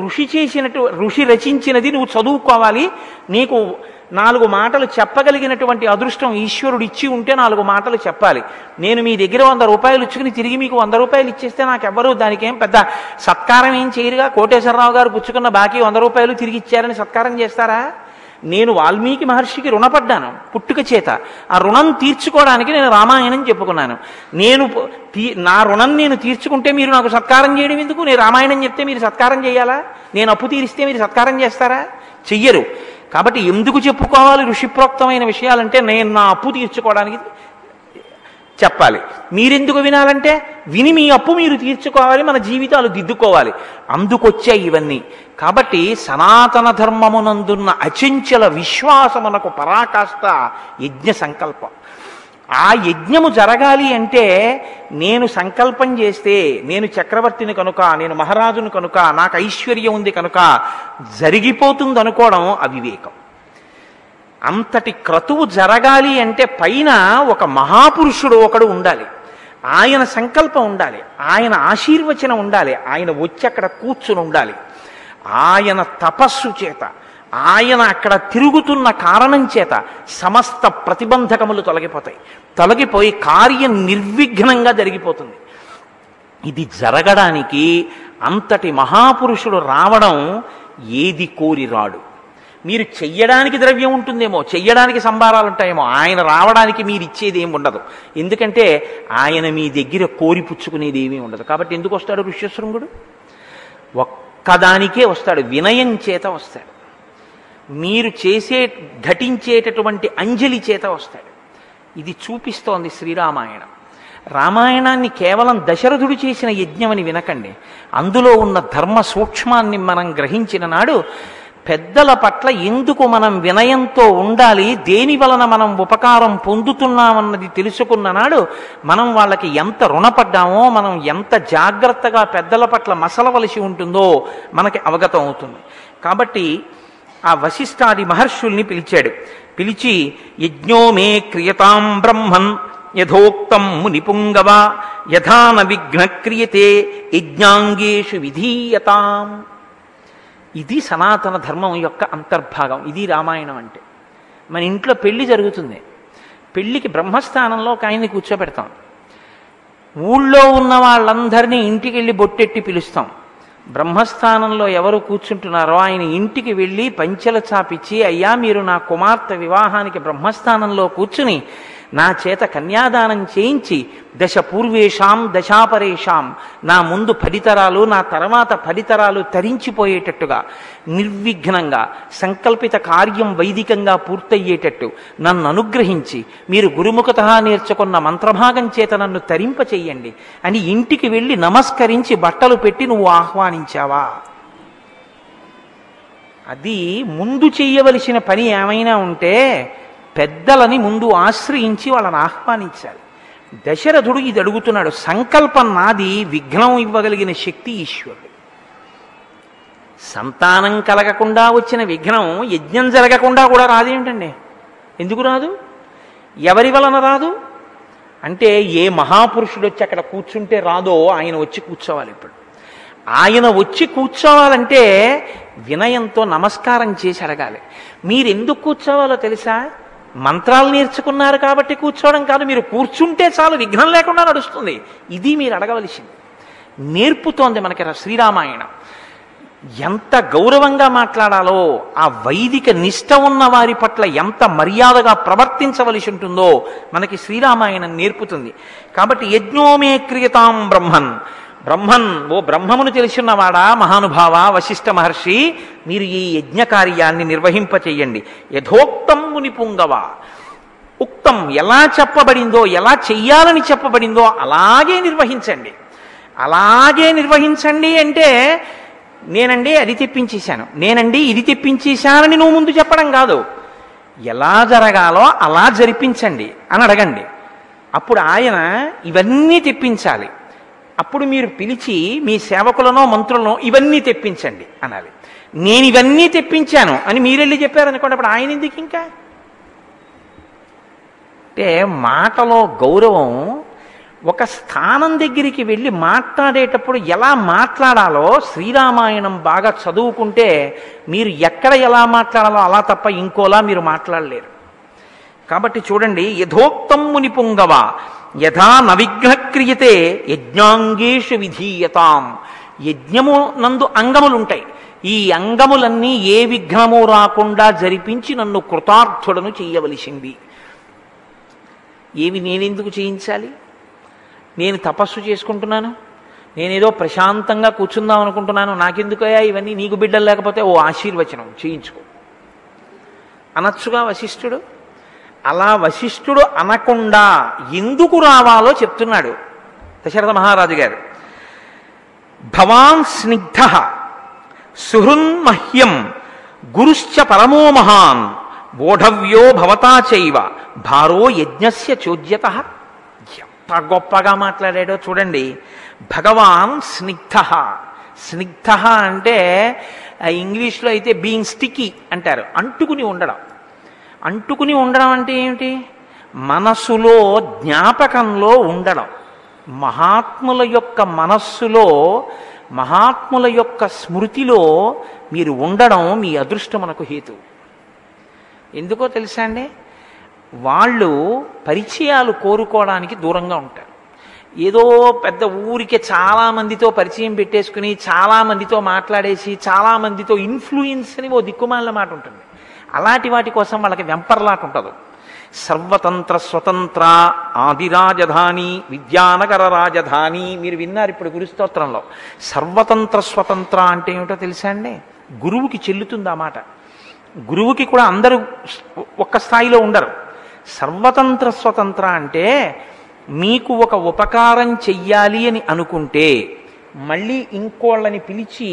ఋషి రచించినది నువ్వు చదువుకోవాలి. నీకు 4 మాటలు చెప్పగలిగినటువంటి అదృష్టం ఈశ్వరుడు ఇచ్చి ఉంటే 4 మాటలు చెప్పాలి. నేను మీ దగ్గర 100 రూపాయలు ఇచ్చుకుని తిరిగి మీకు 100 రూపాయలు ఇచ్చేస్తే నాకెవ్వరూ దానికి ఏం పెద్ద సత్కారం ఏం చేయరుగా. కోటేశ్వరరావు గారు పుచ్చుకున్న బాకీ 100 రూపాయలు తిరిగి ఇచ్చారని సత్కారం చేస్తారా? నేను వాల్మీకి మహర్షికి రుణపడ్డాను పుట్టుక చేత. ఆ రుణం తీర్చుకోవడానికి నేను రామాయణం చెప్పుకున్నాను. నా రుణం నేను తీర్చుకుంటే మీరు నాకు సత్కారం చేయడం ఎందుకు? నేను రామాయణం చెప్తే మీరు సత్కారం చేయాలా? నేను అప్పు తీరిస్తే మీరు సత్కారం చేస్తారా? చెయ్యరు. కాబట్టి ఎందుకు చెప్పుకోవాలి ఋషిప్రోక్తమైన విషయాలంటే నేను నా అప్పు తీర్చుకోవడానికి చెప్పాలి. మీరెందుకు వినాలంటే విని మీ అప్పు మీరు తీర్చుకోవాలి, మన జీవితాలు దిద్దుకోవాలి. అందుకొచ్చాయి ఇవన్నీ. కాబట్టి సనాతన ధర్మమునందున్న అచంచల విశ్వాసమునకు పరాకాష్ట యజ్ఞ సంకల్పం. ఆ యజ్ఞము జరగాలి అంటే నేను సంకల్పం చేస్తే, నేను చక్రవర్తిని కనుక, నేను మహారాజును కనుక, నాకు ఐశ్వర్యం ఉంది కనుక జరిగిపోతుంది అనుకోవడం అవివేకం. అంతటి క్రతువు జరగాలి అంటే పైన ఒక మహాపురుషుడు ఒకడు ఉండాలి. ఆయన సంకల్పం ఉండాలి, ఆయన ఆశీర్వచనం ఉండాలి, ఆయన వచ్చి అక్కడ కూర్చుని ఉండాలి. ఆయన తపస్సు చేత, ఆయన అక్కడ తిరుగుతున్న కారణం చేత సమస్త ప్రతిబంధకములు తొలగిపోయి కార్యం నిర్విఘ్నంగా జరిగిపోతుంది. ఇది జరగడానికి అంతటి మహాపురుషుడు రావడం ఏది కోరి రాడు. మీరు చెయ్యడానికి ద్రవ్యం ఉంటుందేమో, చెయ్యడానికి సంభారాలు ఉంటాయేమో, ఆయన రావడానికి మీరు ఇచ్చేది ఏమి ఉండదు. ఎందుకంటే ఆయన మీ దగ్గర కోరి పుచ్చుకునేది ఏమీ ఉండదు. కాబట్టి ఎందుకు వస్తాడు ఋష్యశృంగుడు? ఒక్కదానికే వస్తాడు, వినయం చేత వస్తాడు. మీరు ఘటించేటటువంటి అంజలి చేత వస్తాడు. ఇది చూపిస్తోంది శ్రీరామాయణం. రామాయణాన్ని కేవలం దశరథుడు చేసిన యజ్ఞమని వినకండి. అందులో ఉన్న ధర్మ సూక్ష్మాన్ని మనం గ్రహించిన నాడు పెద్దల పట్ల ఎందుకు మనం వినయంతో ఉండాలి, దేని వలన మనం ఉపకారం పొందుతున్నామన్నది తెలుసుకున్న నాడు మనం వాళ్ళకి ఎంత రుణపడ్డామో, మనం ఎంత జాగ్రత్తగా పెద్దల పట్ల మసలవలసి ఉంటుందో మనకి అవగతం అవుతుంది. కాబట్టి ఆ వశిష్ఠాది మహర్షుల్ని పిలిచాడు. పిలిచి యజ్ఞో మే క్రియతాం బ్రహ్మన్ యథోక్తం మునిపుంగవ యథాన విఘ్న క్రియతే యజ్ఞాంగేషు విధీయతాం. ఇది సనాతన ధర్మం యొక్క అంతర్భాగం. ఇది రామాయణం అంటే. మన ఇంట్లో పెళ్లి జరుగుతుంది. పెళ్లికి బ్రహ్మస్థానంలో ఒక ఆయన్ని కూర్చోబెడతాం. ఊళ్ళో ఉన్న వాళ్ళందరినీ ఇంటికి వెళ్ళి బొట్టెట్టి పిలుస్తాం. బ్రహ్మస్థానంలో ఎవరు కూర్చుంటున్నారో ఆయన ఇంటికి వెళ్ళి పంచెల చాపిచ్చి, అయ్యా మీరు నా కుమార్తె వివాహానికి బ్రహ్మస్థానంలో కూర్చుని నా చేత కన్యాదానం చేయించి దశ పూర్వేషాం దశాపరేషాం, నా ముందు 10 తరాలు నా తర్వాత 10 తరాలు తరించిపోయేటట్టుగా నిర్విఘ్నంగా సంకల్పిత కార్యం వైదికంగా పూర్తయ్యేటట్టు నన్ను అనుగ్రహించి మీరు గురుముఖత నేర్చుకున్న మంత్రభాగం చేత నన్ను తరింప చెయ్యండి అని ఇంటికి వెళ్ళి నమస్కరించి బట్టలు పెట్టి నువ్వు ఆహ్వానించావా? అది ముందు చెయ్యవలసిన పని ఏమైనా ఉంటే పెద్దలని ముందు ఆశ్రయించి వాళ్ళని ఆహ్వానించాలి. దశరథుడు ఇది అడుగుతున్నాడు. సంకల్పం నాది, విఘ్నం ఇవ్వగలిగిన శక్తి ఈశ్వరుడు. సంతానం కలగకుండా వచ్చిన విఘ్నం యజ్ఞం జరగకుండా కూడా రాదేమిటండి? ఎందుకు రాదు? ఎవరి వలన రాదు అంటే ఏ మహాపురుషుడు వచ్చి అక్కడ కూర్చుంటే రాదో ఆయన వచ్చి కూర్చోవాలి. ఇప్పుడు ఆయన వచ్చి కూర్చోవాలంటే వినయంతో నమస్కారం చేసి అడగాలి. మీరు ఎందుకు కూర్చోవాలో తెలుసా? మంత్రాలు నేర్చుకున్నారు కాబట్టి కూర్చోవడం కాదు, మీరు కూర్చుంటే చాలు విఘ్నం లేకుండా నడుస్తుంది. ఇది మీరు అడగవలసింది. నేర్పుతోంది మనకి శ్రీరామాయణం. ఎంత గౌరవంగా మాట్లాడాలో, ఆ వైదిక నిష్ట ఉన్న వారి పట్ల ఎంత మర్యాదగా ప్రవర్తించవలసి ఉంటుందో మనకి శ్రీరామాయణం నేర్పుతుంది. కాబట్టి యజ్ఞోమే క్రియతాం బ్రహ్మన్, బ్రహ్మన్ ఓ బ్రహ్మమును తెలుసున్నవాడా మహానుభావ వశిష్ఠ మహర్షి, మీరు ఈ యజ్ఞ కార్యాన్ని నిర్వహింపచేయండి. యథోక్తం ముని పుంగవ, ఉక్తం ఎలా చెప్పబడిందో, ఎలా చెయ్యాలని చెప్పబడిందో అలాగే నిర్వహించండి. అలాగే నిర్వహించండి అంటే నేనండి అది తెప్పించేశాను, నేనండి ఇది తెప్పించేశానని నువ్వు ముందు చెప్పడం కాదు. ఎలా జరగాలో అలా జరిపించండి అని అడగండి. అప్పుడు ఆయన ఇవన్నీ తెప్పించాలి. అప్పుడు మీరు పిలిచి మీ సేవకులనో మంత్రులనో ఇవన్నీ తెప్పించండి అనాలి. నేను ఇవన్నీ తెప్పించాను అని మీరెళ్ళి చెప్పారనుకోండి, అప్పుడు ఆయన ఎందుకు ఇంకా? అంటే మాటలో గౌరవం. ఒక స్థానం దగ్గరికి వెళ్ళి మాట్లాడేటప్పుడు ఎలా మాట్లాడాలో శ్రీరామాయణం బాగా చదువుకుంటే మీరు ఎక్కడ ఎలా మాట్లాడాలో అలా తప్ప ఇంకోలా మీరు మాట్లాడలేరు. కాబట్టి చూడండి, యథోక్తం ముని పుంగవ యథా నవిఘ్న క్రియతే యజ్ఞాంగేషు విధీయతాం. యజ్ఞము నందు అంగములుంటాయి. ఈ అంగములన్నీ ఏ విఘ్నము రాకుండా జరిపించి నన్ను కృతార్థుడను చేయవలసింది. ఏవి నేనెందుకు చేయించాలి? నేను తపస్సు చేసుకుంటున్నాను, నేనేదో ప్రశాంతంగా కూర్చుందాం అనుకుంటున్నాను, నాకెందుకయ్యా ఇవన్నీ? నీకు బిడ్డలు లేకపోతే ఓ ఆశీర్వచనం చేయించుకో అనొచ్చుగా వశిష్ఠుడు. అలా వశిష్ఠుడు అనకుండా ఎందుకు రావాలో చెప్తున్నాడు దశరథ మహారాజు గారు. భవాన్ స్నిగ్ధ సుహృన్మహ్యం గురుశ్చ పరమో మహాన్ బోఢవ్యో భవతా చైవ భారో యజ్ఞస్య చోద్యత. ఎంత గొప్పగా మాట్లాడాడో చూడండి. భగవాన్ స్నిగ్ధ. స్నిగ్ధ అంటే ఇంగ్లీష్లో అయితే బీయింగ్ స్టిక్కీ అంటారు, అంటుకుని ఉండడం. అంటుకుని ఉండడం అంటే ఏమిటి? మనస్సులో జ్ఞాపకంలో ఉండడం. మహాత్ముల యొక్క మనస్సులో, మహాత్ముల యొక్క స్మృతిలో మీరు ఉండడం మీ అదృష్టమునకు హేతు. ఎందుకో తెలుసా అండి? వాళ్ళు పరిచయాలు కోరుకోవడానికి దూరంగా ఉంటారు. ఏదో పెద్ద ఊరికే చాలామందితో పరిచయం పెట్టేసుకుని చాలామందితో మాట్లాడేసి చాలామందితో ఇన్ఫ్లుయెన్స్ అని ఓ దిక్కుమాలిన మాట ఉంటుంది. అలాంటి వాటి కోసం వాళ్ళకి వెంపర్లాట ఉండదు. సర్వతంత్ర స్వతంత్ర ఆదిరాజధాని విద్యానగర రాజధాని మీరు విన్నారు ఇప్పుడు గురుస్తోత్రంలో. సర్వతంత్ర స్వతంత్ర అంటే ఏమిటో తెలుసా అండి? గురువుకి చెల్లుతుంది ఆ మాట. గురువుకి కూడా అందరూ ఒక్క స్థాయిలో ఉండరు. సర్వతంత్ర స్వతంత్ర అంటే మీకు ఒక ఉపకారం చెయ్యాలి అని అనుకుంటే మళ్ళీ ఇంకోళ్ళని పిలిచి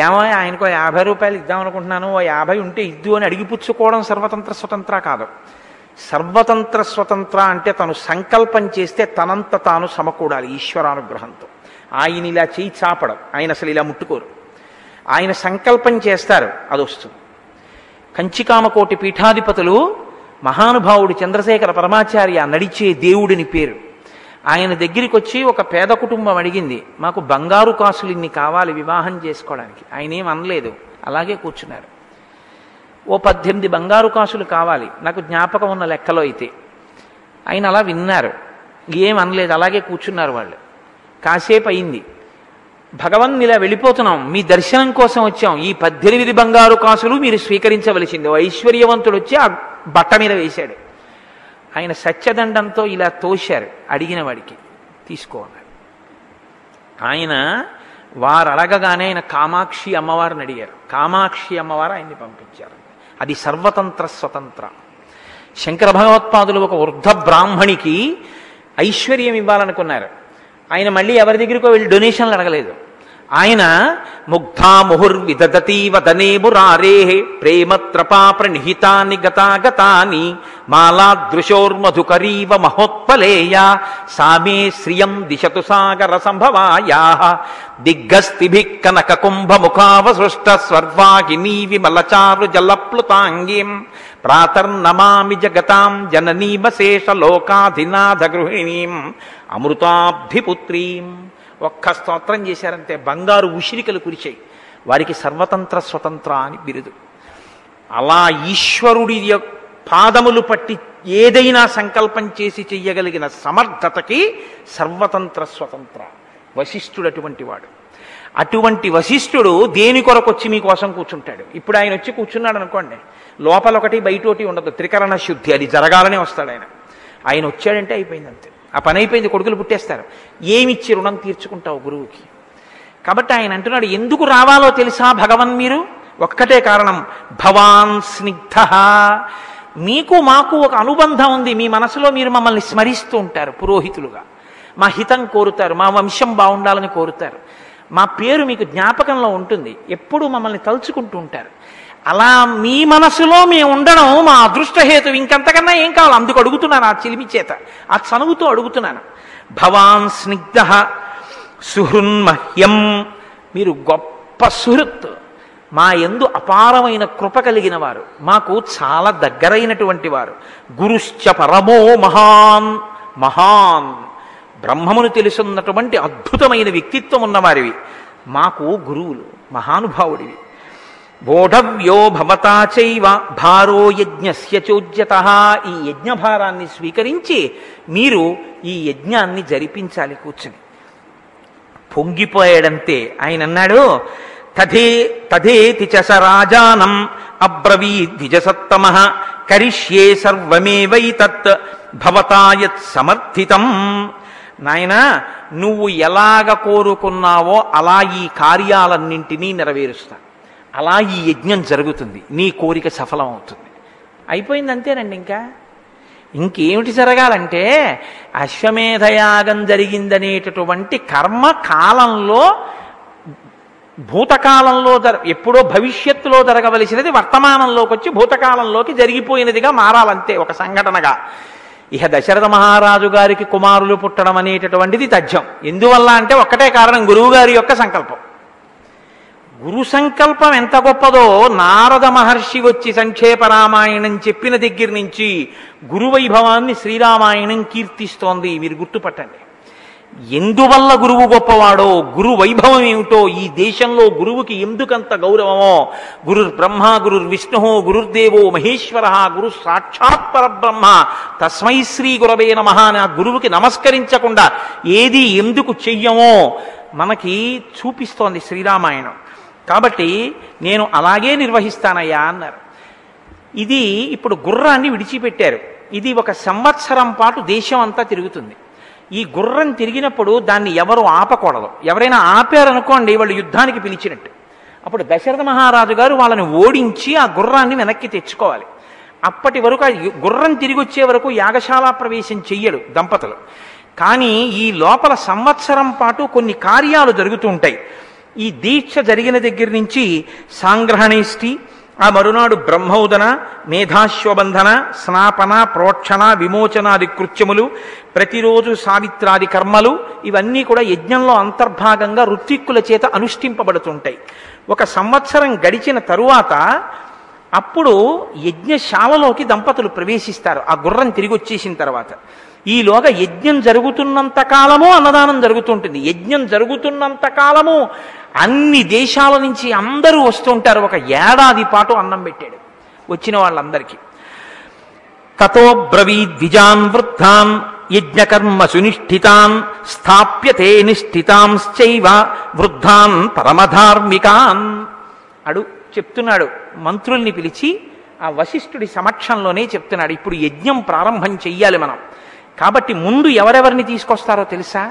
ఏమో ఆయనకో 50 రూపాయలు ఇద్దామనుకుంటున్నాను, ఓ 50 ఉంటే ఇద్దు అని అడిగిపుచ్చుకోవడం సర్వతంత్ర స్వతంత్ర కాదు. సర్వతంత్ర స్వతంత్ర అంటే తను సంకల్పం చేస్తే తనంత తాను సమకూడాలి ఈశ్వరానుగ్రహంతో. ఆయన ఇలా చేయి చాపడం, ఆయన అసలు ఇలా ముట్టుకోరు. ఆయన సంకల్పం చేస్తారు, అది వస్తుంది. కంచికామకోటి పీఠాధిపతులు మహానుభావుడు చంద్రశేఖర పరమాచార్య నడిచే దేవుడిని పేరు. ఆయన దగ్గరికి వచ్చి ఒక పేద కుటుంబం అడిగింది, మాకు బంగారు కాసులు ఇన్ని కావాలి వివాహం చేసుకోవడానికి. ఆయన ఏం అనలేదు, అలాగే కూర్చున్నారు. ఓ 18 బంగారు కాసులు కావాలి నాకు జ్ఞాపకం ఉన్న లెక్కలో అయితే. ఆయన అలా విన్నారు, ఏం అనలేదు, అలాగే కూర్చున్నారు వాళ్ళు. కాసేపు అయింది, భగవన్ ఇలా వెళ్ళిపోతున్నాం, మీ దర్శనం కోసం వచ్చాం, ఈ 18 బంగారు కాసులు మీరు స్వీకరించవలసింది. ఓ ఐశ్వర్యవంతుడు వచ్చి ఆ బట్ట మీద వేశాడు. ఆయన సత్యదండంతో ఇలా తోశారు, అడిగిన వాడికి తీసుకోవాలి. ఆయన వారు అడగగానే ఆయన కామాక్షి అమ్మవారిని అడిగారు. కామాక్షి అమ్మవారు ఆయన్ని పంపించారు. అది సర్వతంత్ర స్వతంత్ర. శంకర భగవత్పాదులు ఒక వృద్ధ బ్రాహ్మణికి ఐశ్వర్యం ఇవ్వాలనుకున్నారు. ఆయన మళ్ళీ ఎవరి దగ్గరికో వెళ్ళి డొనేషన్లు అడగలేదు. ఆయన ముగ్ధా ముహుర్విదదతి వదనే మురారే ప్రేమత్రపా ప్రణిహితాని గతాగతాని మాలాదృశోర్మధుకరీవ మహోత్పలేయ సామే శ్రియం దిశతు సాగర సంభవాయా దిగ్గస్తిభిః కనక కుంభ ముఖావసృష్ట స్వర్వాహినీ విమలచారు జలప్లుతాంగీం ప్రాతర్నమామి జగతాం జననీమశేష లోకాధినాథ గృహిణీం అమృతాబ్ధిపుత్రీం. ఒక్క స్తోత్రం చేశారంటే బంగారు ఉసిరికలు కురిచాయి. వారికి సర్వతంత్ర స్వతంత్ర అని బిరుదు. అలా ఈశ్వరుడి పాదములు పట్టి ఏదైనా సంకల్పం చేసి చెయ్యగలిగిన సమర్థతకి సర్వతంత్ర స్వతంత్ర. వశిష్ఠుడు అటువంటి వాడు. అటువంటి వశిష్ఠుడు దేని కొరకు వచ్చి మీకోసం కూర్చుంటాడు. ఇప్పుడు ఆయన వచ్చి కూర్చున్నాడు అనుకోండి, లోపల ఒకటి బయట ఒకటి ఉండదు, త్రికరణ శుద్ధి. అది జరగాలనే వస్తాడు ఆయన. ఆయన వచ్చాడంటే అయిపోయింది, అంతే. ఆ పని అయిపోయింది, కొడుకులు పుట్టేస్తారు. ఏమిచ్చి రుణం తీర్చుకుంటావు గురువుకి? కాబట్టి ఆయన అంటున్నాడు, ఎందుకు రావాలో తెలుసా భగవన్ మీరు? ఒక్కటే కారణం, భవాన్ స్నిగ్ధ. మీకు మాకు ఒక అనుబంధం ఉంది. మీ మనసులో మీరు మమ్మల్ని స్మరిస్తూ ఉంటారు పురోహితులుగా. మా హితం కోరుతారు, మా వంశం బాగుండాలని కోరుతారు, మా పేరు మీకు జ్ఞాపకంలో ఉంటుంది, ఎప్పుడూ మమ్మల్ని తలుచుకుంటూ ఉంటారు. అలా మీ మనసులో మేము ఉండడం మా అదృష్టహేతు. ఇంకంతకన్నా ఏం కావాలి? అందుకు అడుగుతున్నాను, ఆ చిలిమి చేత, ఆ చనువుతో అడుగుతున్నాను. భవాన్ స్నిగ్ధ సుహృన్మహ్యం. మీరు గొప్ప సుహృత్, మా యందు అపారమైన కృప కలిగిన వారు, మాకు చాలా దగ్గరైనటువంటి వారు. గురుశ్చ పరమో మహాన్. మహాన్ బ్రహ్మమును తెలుసున్నటువంటి అద్భుతమైన వ్యక్తిత్వం ఉన్నవారివి. మాకు గురువులు, మహానుభావుడివి. బోఢవ్యో భవతా చైవ భారో యజ్ఞస్య చోద్యతః. ఈ యజ్ఞభారాన్ని స్వీకరించి మీరు ఈ యజ్ఞాన్ని జరిపించాలి కూర్చుని. పొంగిపోయాడంతే. ఆయన అన్నాడు, తథేతి చ స రాజానం అబ్రవీద్విజసత్తమః కరిష్యే సర్వమేవైతత్ భవతా యత్ సమర్థితం. నాయనా, నువ్వు ఎలాగ కోరుకున్నావో అలా ఈ కార్యాలన్నింటినీ నెరవేరుస్తా. అలా ఈ యజ్ఞం జరుగుతుంది, నీ కోరిక సఫలం అవుతుంది. అయిపోయింది, అంతేనండి. ఇంకేమిటి జరగాలంటే, అశ్వమేధయాగం జరిగిందనేటటువంటి కర్మ కాలంలో, భూతకాలంలో ఎప్పుడో భవిష్యత్తులో జరగవలసినది వర్తమానంలోకి వచ్చి భూతకాలంలోకి జరిగిపోయినదిగా మారాలంతే, ఒక సంఘటనగా. ఇహ దశరథ మహారాజు గారికి కుమారులు పుట్టడం అనేటటువంటిది తథ్యం. ఎందువల్ల అంటే ఒక్కటే కారణం, గురువుగారి యొక్క సంకల్పం. గురు సంకల్పం ఎంత గొప్పదో నారద మహర్షి వచ్చి సంక్షేప రామాయణం చెప్పిన దగ్గర నుంచి గురువైభవాన్ని శ్రీరామాయణం కీర్తిస్తోంది. మీరు గుర్తుపట్టండి. ఎందువల్ల గురువు గొప్పవాడో, గురు వైభవం ఏమిటో, ఈ దేశంలో గురువుకి ఎందుకంత గౌరవమో. గురుర్ బ్రహ్మ గురుర్ విష్ణు గురుర్దేవో మహేశ్వర గురు సాక్షాత్ పరబ్రహ్మ తస్మై శ్రీ గురవే నమః అని ఆ గురువుకి నమస్కరించకుండా ఏది ఎందుకు చెయ్యమో మనకి చూపిస్తోంది శ్రీరామాయణం. కాబట్టి నేను అలాగే నిర్వహిస్తానయ్యా అన్నారు. ఇది ఇప్పుడు గుర్రాన్ని విడిచిపెట్టారు. ఇది 1 సంవత్సరం పాటు దేశం అంతా తిరుగుతుంది. ఈ గుర్రం తిరిగినప్పుడు దాన్ని ఎవరు ఆపకూడదు. ఎవరైనా ఆపారనుకోండి, వాళ్ళు యుద్ధానికి పిలిచినట్టు. అప్పుడు దశరథ మహారాజు గారు వాళ్ళని ఓడించి ఆ గుర్రాన్ని వెనక్కి తెచ్చుకోవాలి. అప్పటి వరకు ఆ గుర్రం తిరిగి వచ్చే వరకు యాగశాల ప్రవేశం చెయ్యడు దంపతులు. కానీ ఈ లోపల సంవత్సరం పాటు కొన్ని కార్యాలు జరుగుతూ ఉంటాయి. ఈ దీక్ష జరిగిన దగ్గర నుంచి సాంగ్రహణేష్టి, ఆ మరునాడు బ్రహ్మోదన, మేధాశ్వబంధన, స్నాపన, ప్రోక్షణ, విమోచనాది కృత్యములు, ప్రతిరోజు సావిత్రాది కర్మలు, ఇవన్నీ కూడా యజ్ఞంలో అంతర్భాగంగా ఋత్విక్కుల చేత అనుష్ఠింపబడుతుంటాయి. 1 సంవత్సరం గడిచిన తరువాత అప్పుడు యజ్ఞశాలలోకి దంపతులు ప్రవేశిస్తారు. ఆ గుర్రం తిరిగి వచ్చేసిన తర్వాత ఈలోగా యజ్ఞం జరుగుతున్నంత కాలము అన్నదానం జరుగుతుంటుంది. యజ్ఞం జరుగుతున్నంత కాలము అన్ని దేశాల నుంచి అందరూ వస్తుంటారు. 1 ఏడాది పాటు అన్నం పెట్టాడు వచ్చిన వాళ్ళందరికీ. తతో బ్రవీద్విజాన్ వృద్ధాన్ యజ్ఞకర్మ సునిష్ఠితాన్ స్థాప్యతే నిష్ఠితాంశ్చైవ వృద్ధాన్ పరమధార్మికాన్. చెప్తున్నాడు మంత్రుల్ని పిలిచి, ఆ వశిష్ఠుడి సమక్షంలోనే చెప్తున్నాడు, ఇప్పుడు యజ్ఞం ప్రారంభం చెయ్యాలి మనం. కాబట్టి ముందు ఎవరెవరిని తీసుకొస్తారో తెలుసా?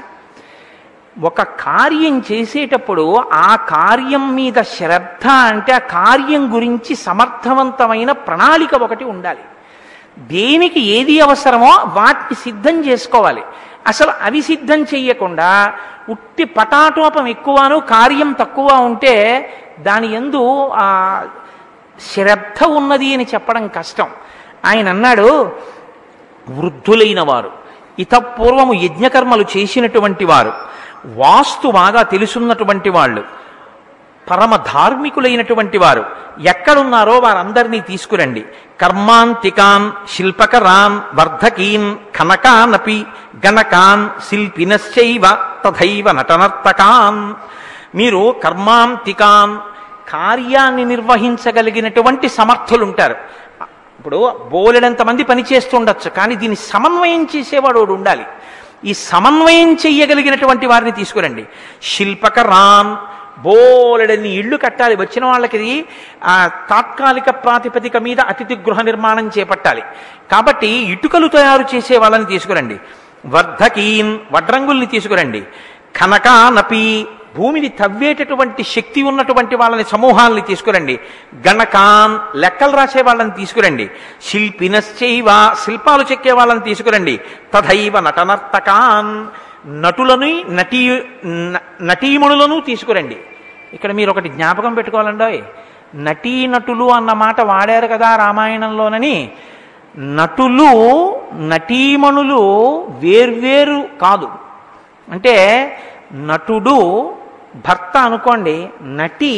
ఒక కార్యం చేసేటప్పుడు ఆ కార్యం మీద శ్రద్ధ అంటే ఆ కార్యం గురించి సమర్థవంతమైన ప్రణాళిక ఒకటి ఉండాలి. దేనికి ఏది అవసరమో వాటిని సిద్ధం చేసుకోవాలి. అసలు అవి సిద్ధం చెయ్యకుండా ఉట్టి పటాటోపం ఎక్కువను కార్యం తక్కువ ఉంటే దాని యందు ఆ శ్రద్ధ ఉన్నది అని చెప్పడం కష్టం. ఆయన అన్నాడు, వృద్ధులైన వారు, ఇతపూర్వము యజ్ఞకర్మలు చేసినటువంటి వారు, వాస్తు బాగా తెలుసున్నటువంటి వాళ్ళు, పరమ ధార్మికులైనటువంటి వారు ఎక్కడున్నారో వారందరినీ తీసుకురండి. కర్మాంతికాన్ శిల్పకరాన్ వర్ధకీన్ కనకానపి గణకాన్ శిల్పినశ్చైవ తథైవ నటనర్తకాన్. మీరు కర్మాంతికాన్, కార్యాన్ని నిర్వహించగలిగినటువంటి సమర్థులుంటారు. ఇప్పుడు బోలెడంతమంది పని చేస్తుండొచ్చు, కానీ దీన్ని సమన్వయం చేసేవాడు ఉండాలి. ఈ సమన్వయం చెయ్యగలిగినటువంటి వారిని తీసుకురండి. శిల్పకరాన్, బోలెడన్ని ఇళ్ళు కట్టాలి, వచ్చిన వాళ్ళకి తాత్కాలిక ప్రాతిపదిక మీద అతిథి గృహ నిర్మాణం చేపట్టాలి. కాబట్టి ఇటుకలు తయారు చేసే వాళ్ళని తీసుకురండి. వర్ధకీన్, వడ్రంగుల్ని తీసుకురండి. కనకానపి, భూమిని తవ్వేటటువంటి శక్తి ఉన్నటువంటి వాళ్ళని సమూహాలని తీసుకురండి. గణకాన్, లెక్కలు రాసే వాళ్ళని తీసుకురండి. శిల్పినశ్చైవ, శిల్పాలు చెక్కే వాళ్ళని తీసుకురండి. తథైవ నటనర్తకాన్, నటులని నటీమణులను తీసుకురండి. ఇక్కడ మీరు ఒకటి జ్ఞాపకం పెట్టుకోవాలండి, నటీనటులు అన్న మాట వాడారు కదా రామాయణంలోనని. నటులు నటీమణులు వేర్వేరు కాదు. అంటే నటుడు భర్త అనుకోండి, నటి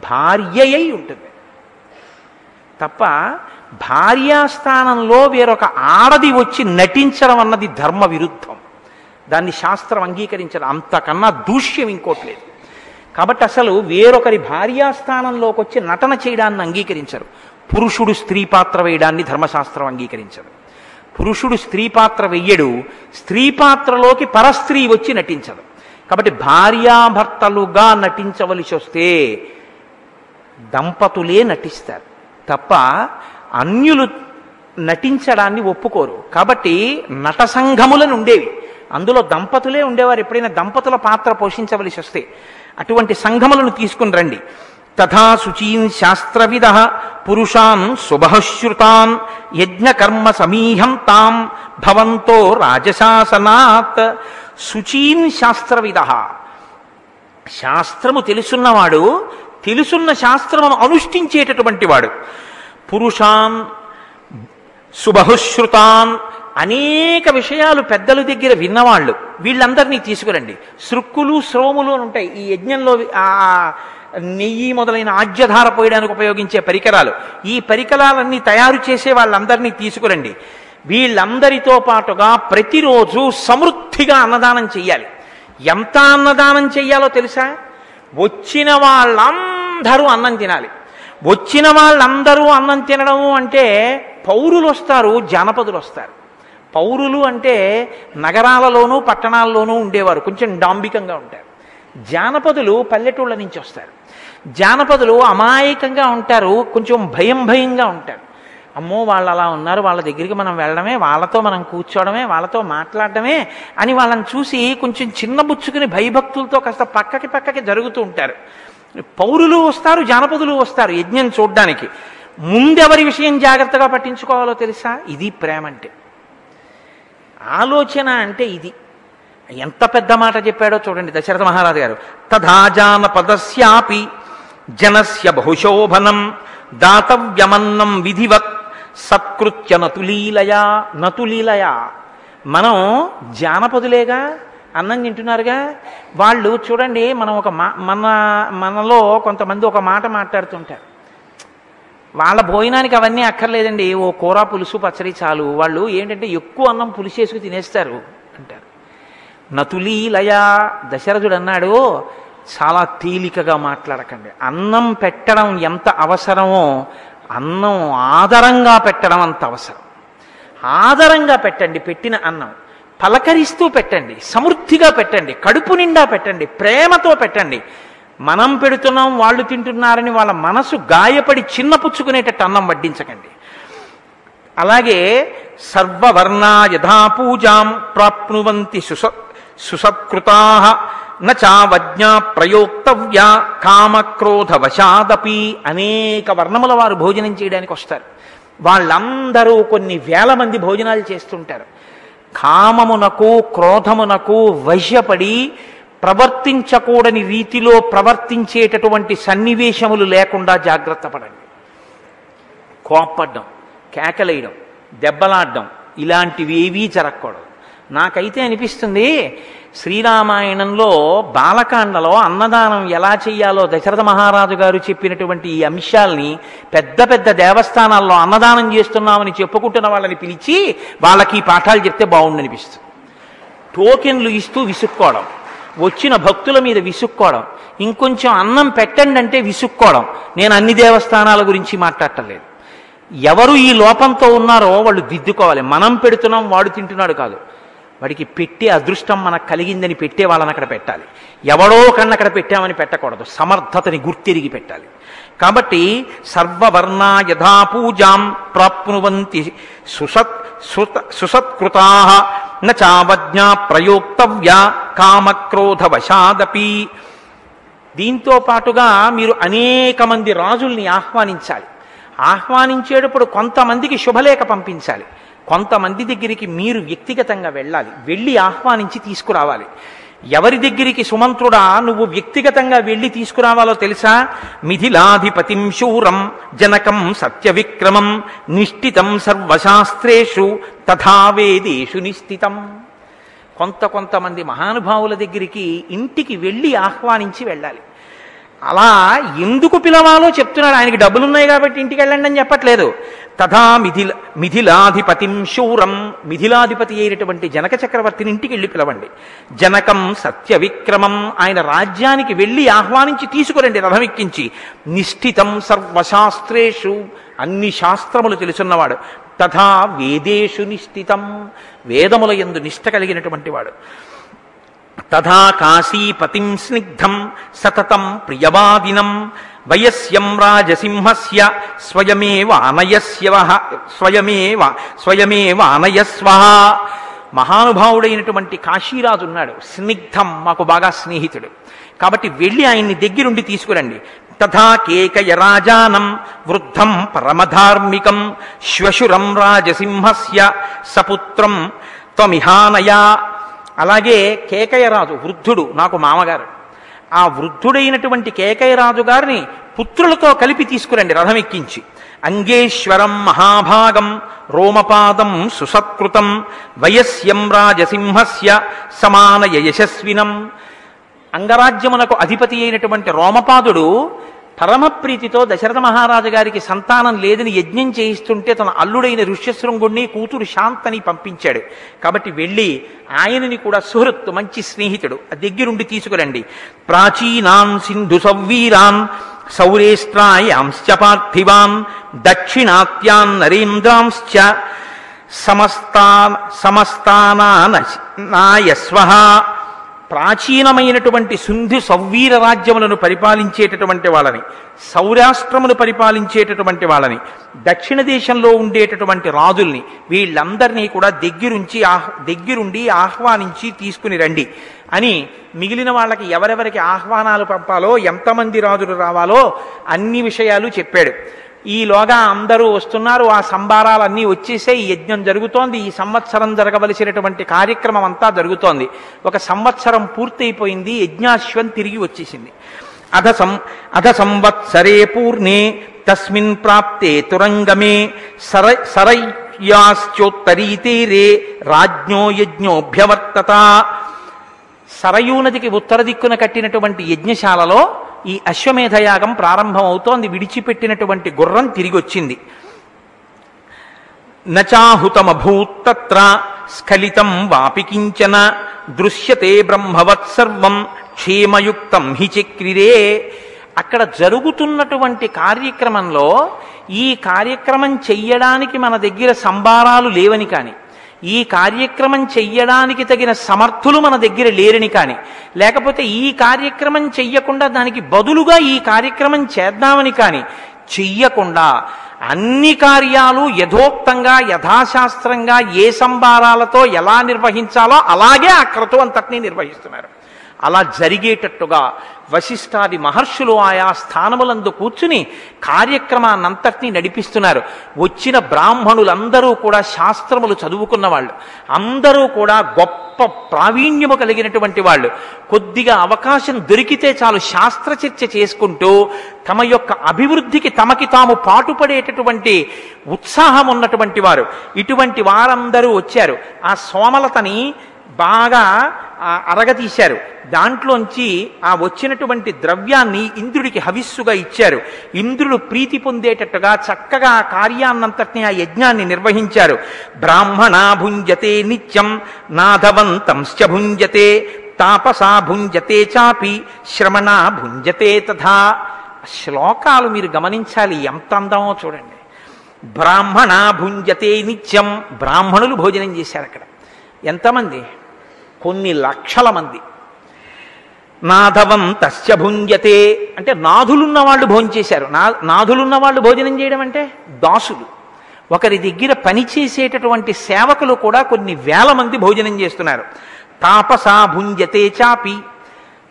భార్య అయి ఉంటుంది తప్ప భార్యాస్థానంలో వేరొక ఆడది వచ్చి నటించడం అన్నది ధర్మ విరుద్ధం. దాన్ని శాస్త్రం అంగీకరించడం, అంతకన్నా దూష్యం ఇంకోటి లేదు. కాబట్టి అసలు వేరొకరి భార్యాస్థానంలోకి వచ్చి నటన చేయడాన్ని అంగీకరించరు. పురుషుడు స్త్రీ పాత్ర వేయడాన్ని ధర్మశాస్త్రం అంగీకరించదు. పురుషుడు స్త్రీ పాత్ర వెయ్యడు, స్త్రీ పాత్రలోకి పరస్త్రీ వచ్చి నటించదు. కాబట్టి భార్యాభర్తలుగా నటించవలసి వస్తే దంపతులే నటిస్తారు తప్ప అన్యులు నటించడాన్ని ఒప్పుకోరు. కాబట్టి నట సంఘములను ఉండేవి, అందులో దంపతులే ఉండేవారు. ఎప్పుడైనా దంపతుల పాత్ర పోషించవలసి వస్తే అటువంటి సంఘములను తీసుకుని రండి. తథా శుచీన్ శాస్త్రవిద పురుషాన్ శుభశ్రుతాన్ యజ్ఞకర్మ సమీహం తాం భవంతో రాజశాసనాత్. శుచీన్ శాస్త్రవిద, శాస్త్రము తెలుసున్నవాడు, తెలుసున్న శాస్త్రమును అనుష్ఠించేటటువంటి వాడు. పురుషాన్ శుభశ్రుతాన్, అనేక విషయాలు పెద్దల దగ్గర విన్నవాళ్ళు, వీళ్ళందరినీ తీసుకురండి. శృక్కులు శ్రోములు అని ఉంటాయి ఈ యజ్ఞంలో, ఆ నెయ్యి మొదలైన ఆజ్యధార పోయడానికి ఉపయోగించే పరికరాలు, ఈ పరికరాలన్నీ తయారు చేసే వాళ్ళందరినీ తీసుకురండి. వీళ్ళందరితో పాటుగా ప్రతిరోజు సమృద్ధిగా అన్నదానం చెయ్యాలి. ఎంత అన్నదానం చెయ్యాలో తెలుసా? వచ్చిన వాళ్ళందరూ అన్నం తినాలి. వచ్చిన వాళ్ళందరూ అన్నం తినడం అంటే పౌరులు వస్తారు, జానపదులు వస్తారు. పౌరులు అంటే నగరాలలోనూ పట్టణాల్లోనూ ఉండేవారు, కొంచెం డాంబికంగా ఉంటారు. జానపదులు పల్లెటూళ్ళ నుంచి వస్తారు. జానపదులు అమాయకంగా ఉంటారు, కొంచెం భయంగా ఉంటారు. అమ్మో వాళ్ళు అలా ఉన్నారు, వాళ్ళ దగ్గరికి మనం వెళ్ళడమే, వాళ్ళతో మనం కూర్చోవడమే, వాళ్ళతో మాట్లాడడమే అని వాళ్ళని చూసి కొంచెం చిన్నబుచ్చుకుని భయభక్తులతో కాస్త పక్కకి జరుగుతూ ఉంటారు. పౌరులు వస్తారు, జానపదులు వస్తారు యజ్ఞం చూడ్డానికి. ముందెవరి విషయం జాగ్రత్తగా పట్టించుకోవాలో తెలుసా? ఇది ప్రేమ అంటే, ఆలోచన అంటే ఇది. ఎంత పెద్ద మాట చెప్పాడో చూడండి దశరథ మహారాజు గారు. తథా జానపదస్యాపి జనస్య బహుశోభనం దాతవ్యమన్నం విధివత్ సత్కృత్య నతులీలయా. నతులీలయా, మనం జానపదులేగా, అన్నం తింటున్నారుగా. వాళ్ళు చూడండి, మనం ఒక మనలో కొంతమంది ఒక మాట మాట్లాడుతుంటారు, వాళ్ళ భోజనానికి అవన్నీ అక్కర్లేదండి, ఓ కూర పులుసు పచ్చడి చాలు, వాళ్ళు ఏంటంటే ఎక్కువ అన్నం పులిసేసుకు తినేస్తారు అంటారు. నతులీలయా, దశరథుడు అన్నాడు చాలా తేలికగా మాట్లాడకండి. అన్నం పెట్టడం ఎంత అవసరమో అన్నం ఆదరంగా పెట్టడం అంత అవసరం. ఆదరంగా పెట్టండి, పెట్టిన అన్నం పలకరిస్తూ పెట్టండి, సమృద్ధిగా పెట్టండి, కడుపు నిండా పెట్టండి, ప్రేమతో పెట్టండి. మనం పెడుతున్నాం వాళ్ళు తింటున్నారని వాళ్ళ మనసు గాయపడి చిన్నపుచ్చుకునేటట్టు అన్నం వడ్డించకండి. అలాగే సర్వవర్ణా యథా పూజాం ప్రాప్నువంతి సుసత్కృతాః నావజ్ఞా ప్రయోక్తవ్యా కామక్రోధవశాదపి. అనేక వర్ణముల వారు భోజనం చేయడానికి వస్తారు. వాళ్ళందరూ కొన్ని వేల మంది భోజనాలు చేస్తుంటారు. కామమునకు క్రోధమునకు వశ్యపడి ప్రవర్తించకూడని రీతిలో ప్రవర్తించేటటువంటి సన్నివేశములు లేకుండా జాగ్రత్త పడండి. కోప్పడ్డం, కేకలేయడం, దెబ్బలాడడం ఇలాంటివి ఏవీ జరగకూడదు. నాకైతే అనిపిస్తుంది శ్రీరామాయణంలో బాలకాండలో అన్నదానం ఎలా చెయ్యాలో దశరథ మహారాజు గారు చెప్పినటువంటి ఈ అంశాల్ని పెద్ద పెద్ద దేవస్థానాల్లో అన్నదానం చేస్తున్నామని చెప్పుకుంటున్న వాళ్ళని పిలిచి వాళ్ళకి ఈ పాఠాలు చెప్తే బాగుండనిపిస్తుంది. టోకెన్లు ఇస్తూ విసుక్కోవడం, వచ్చిన భక్తుల మీద విసుక్కోవడం, ఇంకొంచెం అన్నం పెట్టండి అంటే విసుక్కోవడం. నేను అన్ని దేవస్థానాల గురించి మాట్లాడటలేదు. ఎవరు ఈ లోపంతో ఉన్నారో వాళ్ళు దిద్దుకోవాలి. మనం పెడుతున్నాం వాడు తింటున్నాడు కాదు. వాడికి పెట్టే అదృష్టం మనకు కలిగిందని పెట్టే వాళ్ళని అక్కడ పెట్టాలి. ఎవడో కన్నా అక్కడ పెట్టామని పెట్టకూడదు. సమర్థతని గుర్తిరిగి పెట్టాలి. కాబట్టి సర్వవర్ణా యథా పూజాం ప్రాప్నువంతి సుసత్కృతాః నావజ్ఞా ప్రయోక్తవ్యా కామక్రోధవశాదపి. దీంతో పాటుగా మీరు అనేక మంది రాజుల్ని ఆహ్వానించాలి. ఆహ్వానించేటప్పుడు కొంతమందికి శుభలేఖ పంపించాలి. కొంతమంది దగ్గరికి మీరు వ్యక్తిగతంగా వెళ్ళాలి. వెళ్ళి ఆహ్వానించి తీసుకురావాలి. ఎవరి దగ్గరికి సుమంత్రుడా నువ్వు వ్యక్తిగతంగా వెళ్ళి తీసుకురావాలో తెలుసా? మిథిలాధిపతిం శూరం జనకం సత్యవిక్రమం నిష్ఠితం సర్వశాస్త్రేషు తథా వేదేషు నిస్థితం. కొంతమంది మహానుభావుల దగ్గరికి ఇంటికి వెళ్ళి ఆహ్వానించి వెళ్ళాలి. అలా ఎందుకు పిలవాలో చెప్తున్నాడు. ఆయనకి డబ్బులున్నాయి కాబట్టి ఇంటికి వెళ్ళండి అని చెప్పట్లేదు. తథా మిథిలాధిపతిం శూరం, మిథిలాధిపతి అయినటువంటి జనక చక్రవర్తిని ఇంటికి వెళ్ళి పిలవండి. జనకం సత్యవిక్రమం, ఆయన రాజ్యానికి వెళ్ళి ఆహ్వానించి తీసుకురండి రథం ఎక్కించి. నిష్ఠితం సర్వశాస్త్రేషు, అన్ని శాస్త్రములు తెలుసున్నవాడు. తథా వేదేషు నిష్ఠితం, వేదముల యందు నిష్ఠ కలిగినటువంటి వాడు. తథా కాశీపతిం స్నిగ్ధం సతతం ప్రియవాదినం వయస్యం రాజసింహస్య స్వయమేవానయస్వ. మహానుభావుడైనటువంటి కాశీరాజు ఉన్నాడు. స్నిగ్ధం, మాకు బాగా స్నేహితుడు. కాబట్టి వెళ్ళి ఆయన్ని దగ్గరుండి తీసుకురండి. తథా కేకయ రాజానం వృద్ధం పరమధార్మికం శ్వశురం రాజసింహస్య సపుత్రం త్వమిహానయా. అలాగే కేకయరాజు వృద్ధుడు, నాకు మామగారు. ఆ వృద్ధుడైనటువంటి కేకయరాజు గారిని పుత్రులతో కలిపి తీసుకురండి రథం ఎక్కించి. అంగేశ్వరం మహాభాగం రోమపాదం సుసత్కృతం వయస్యం రాజసింహస్య సమానయ యశస్వినం. అంగరాజ్యమునకు అధిపతి అయినటువంటి రోమపాదుడు పరమప్రీతితో దశరథ మహారాజు గారికి సంతానం లేదని యజ్ఞం చేయిస్తుంటే తన అల్లుడైన ఋష్యశృంగుణ్ణి కూతురు శాంతని పంపించాడు. కాబట్టి వెళ్ళి ఆయనని కూడా సుహృత్తు, మంచి స్నేహితుడు, దగ్గరుండి తీసుకురండి. ప్రాచీనాన్ సింధు సవ్వీరాన్ సౌరేష్ట్రాయాంశ్చ పార్థివాన్ దక్షిణాత్యాన్ నరేంద్రాంశ్చ సమస్తానాయస్వః. ప్రాచీనమైనటువంటి సింధు సవ్వీర రాజ్యములను పరిపాలించేటటువంటి వాళ్ళని, సౌరాష్ట్రమును పరిపాలించేటటువంటి వాళ్ళని, దక్షిణ దేశంలో ఉండేటటువంటి రాజుల్ని, వీళ్ళందరినీ కూడా దగ్గరుండి ఆహ్వానించి తీసుకుని రండి అని మిగిలిన వాళ్ళకి ఎవరెవరికి ఆహ్వానాలు పంపాలో, ఎంతమంది రాజులు రావాలో అన్ని విషయాలు చెప్పాడు. ఈలోగా అందరూ వస్తున్నారు. ఆ సంబారాలన్నీ వచ్చేసే ఈ యజ్ఞం జరుగుతోంది. ఈ సంవత్సరం జరగవలసినటువంటి కార్యక్రమం అంతా జరుగుతోంది. ఒక సంవత్సరం పూర్తయిపోయింది. యజ్ఞాశ్వం తిరిగి వచ్చేసింది. అధ సంవత్సరే పూర్ణే తస్మిన్ ప్రాప్తే తురంగమే సరయ్యాశ్చోత్తరీతీరే రాజ్ఞో యజ్ఞోభ్యవర్తత. సరయూ నదికి ఉత్తర దిక్కున కట్టినటువంటి యజ్ఞశాలలో ఈ అశ్వమేధయాగం ప్రారంభం అవుతోంది. విడిచిపెట్టినటువంటి గుర్రం తిరిగి వచ్చింది. నచాహుతమభూత్తత్ర స్ఖలితం వాపి కించన దృశ్యతే బ్రహ్మవత్సర్వం క్షేమయుక్తం హి చక్రిరే. అక్కడ జరుగుతున్నటువంటి కార్యక్రమంలో ఈ కార్యక్రమం చెయ్యడానికి మన దగ్గర సంబారాలు లేవని కానీ, ఈ కార్యక్రమం చెయ్యడానికి తగిన సమర్థులు మన దగ్గర లేరని కానీ, లేకపోతే ఈ కార్యక్రమం చెయ్యకుండా దానికి బదులుగా ఈ కార్యక్రమం చేద్దామని కానీ చెయ్యకుండా అన్ని కార్యాలు యథోక్తంగా యథాశాస్త్రంగా ఏ సంభారాలతో ఎలా నిర్వహించాలో అలాగే ఆ క్రతువు అంతటినీ నిర్వహిస్తున్నారు. అలా జరిగేటట్టుగా వశిష్ఠాది మహర్షులు ఆయా స్థానములందు కూర్చుని కార్యక్రమాన్నంతటినీ నడిపిస్తున్నారు. వచ్చిన బ్రాహ్మణులందరూ కూడా శాస్త్రములు చదువుకున్న వాళ్ళు, అందరూ కూడా గొప్ప ప్రావీణ్యము కలిగినటువంటి వాళ్ళు. కొద్దిగా అవకాశం దొరికితే చాలు శాస్త్ర చర్చ చేసుకుంటూ తమ యొక్క అభివృద్ధికి తమకి తాము పాటుపడేటటువంటి ఉత్సాహం ఉన్నటువంటి వారు. ఇటువంటి వారందరూ వచ్చారు. ఆ సోమలతని బాగా అరగతీశారు. దాంట్లోంచి ఆ వచ్చినటువంటి ద్రవ్యాన్ని ఇంద్రుడికి హవిస్సుగా ఇచ్చారు. ఇంద్రుడు ప్రీతి పొందేటట్టుగా చక్కగా ఆ కార్యాన్నంతటినీ ఆ యజ్ఞాన్ని నిర్వహించారు. బ్రాహ్మణా భుంజతే నిత్యం నాధవంతంశ్చ భుంజతే తాపసా భుంజతే చాపి శ్రమణా భుంజతే తథా. శ్లోకాలు మీరు గమనించాలి, ఎంత అందమో చూడండి. బ్రాహ్మణా భుంజతే నిత్యం, బ్రాహ్మణులు భోజనం చేశారు అక్కడ. ఎంతమంది? కొన్ని లక్షల మంది. నాధవంతశ్చ భుంజతే అంటే నాథులున్న వాళ్ళు భోంచేశారు. నాథులున్న వాళ్ళు భోజనం చేయడం అంటే దాసులు. ఒకరి దగ్గర పనిచేసేటటువంటి సేవకులు కూడా కొన్ని వేల మంది భోజనం చేస్తున్నారు. తాపసా భుంజతే చాపి,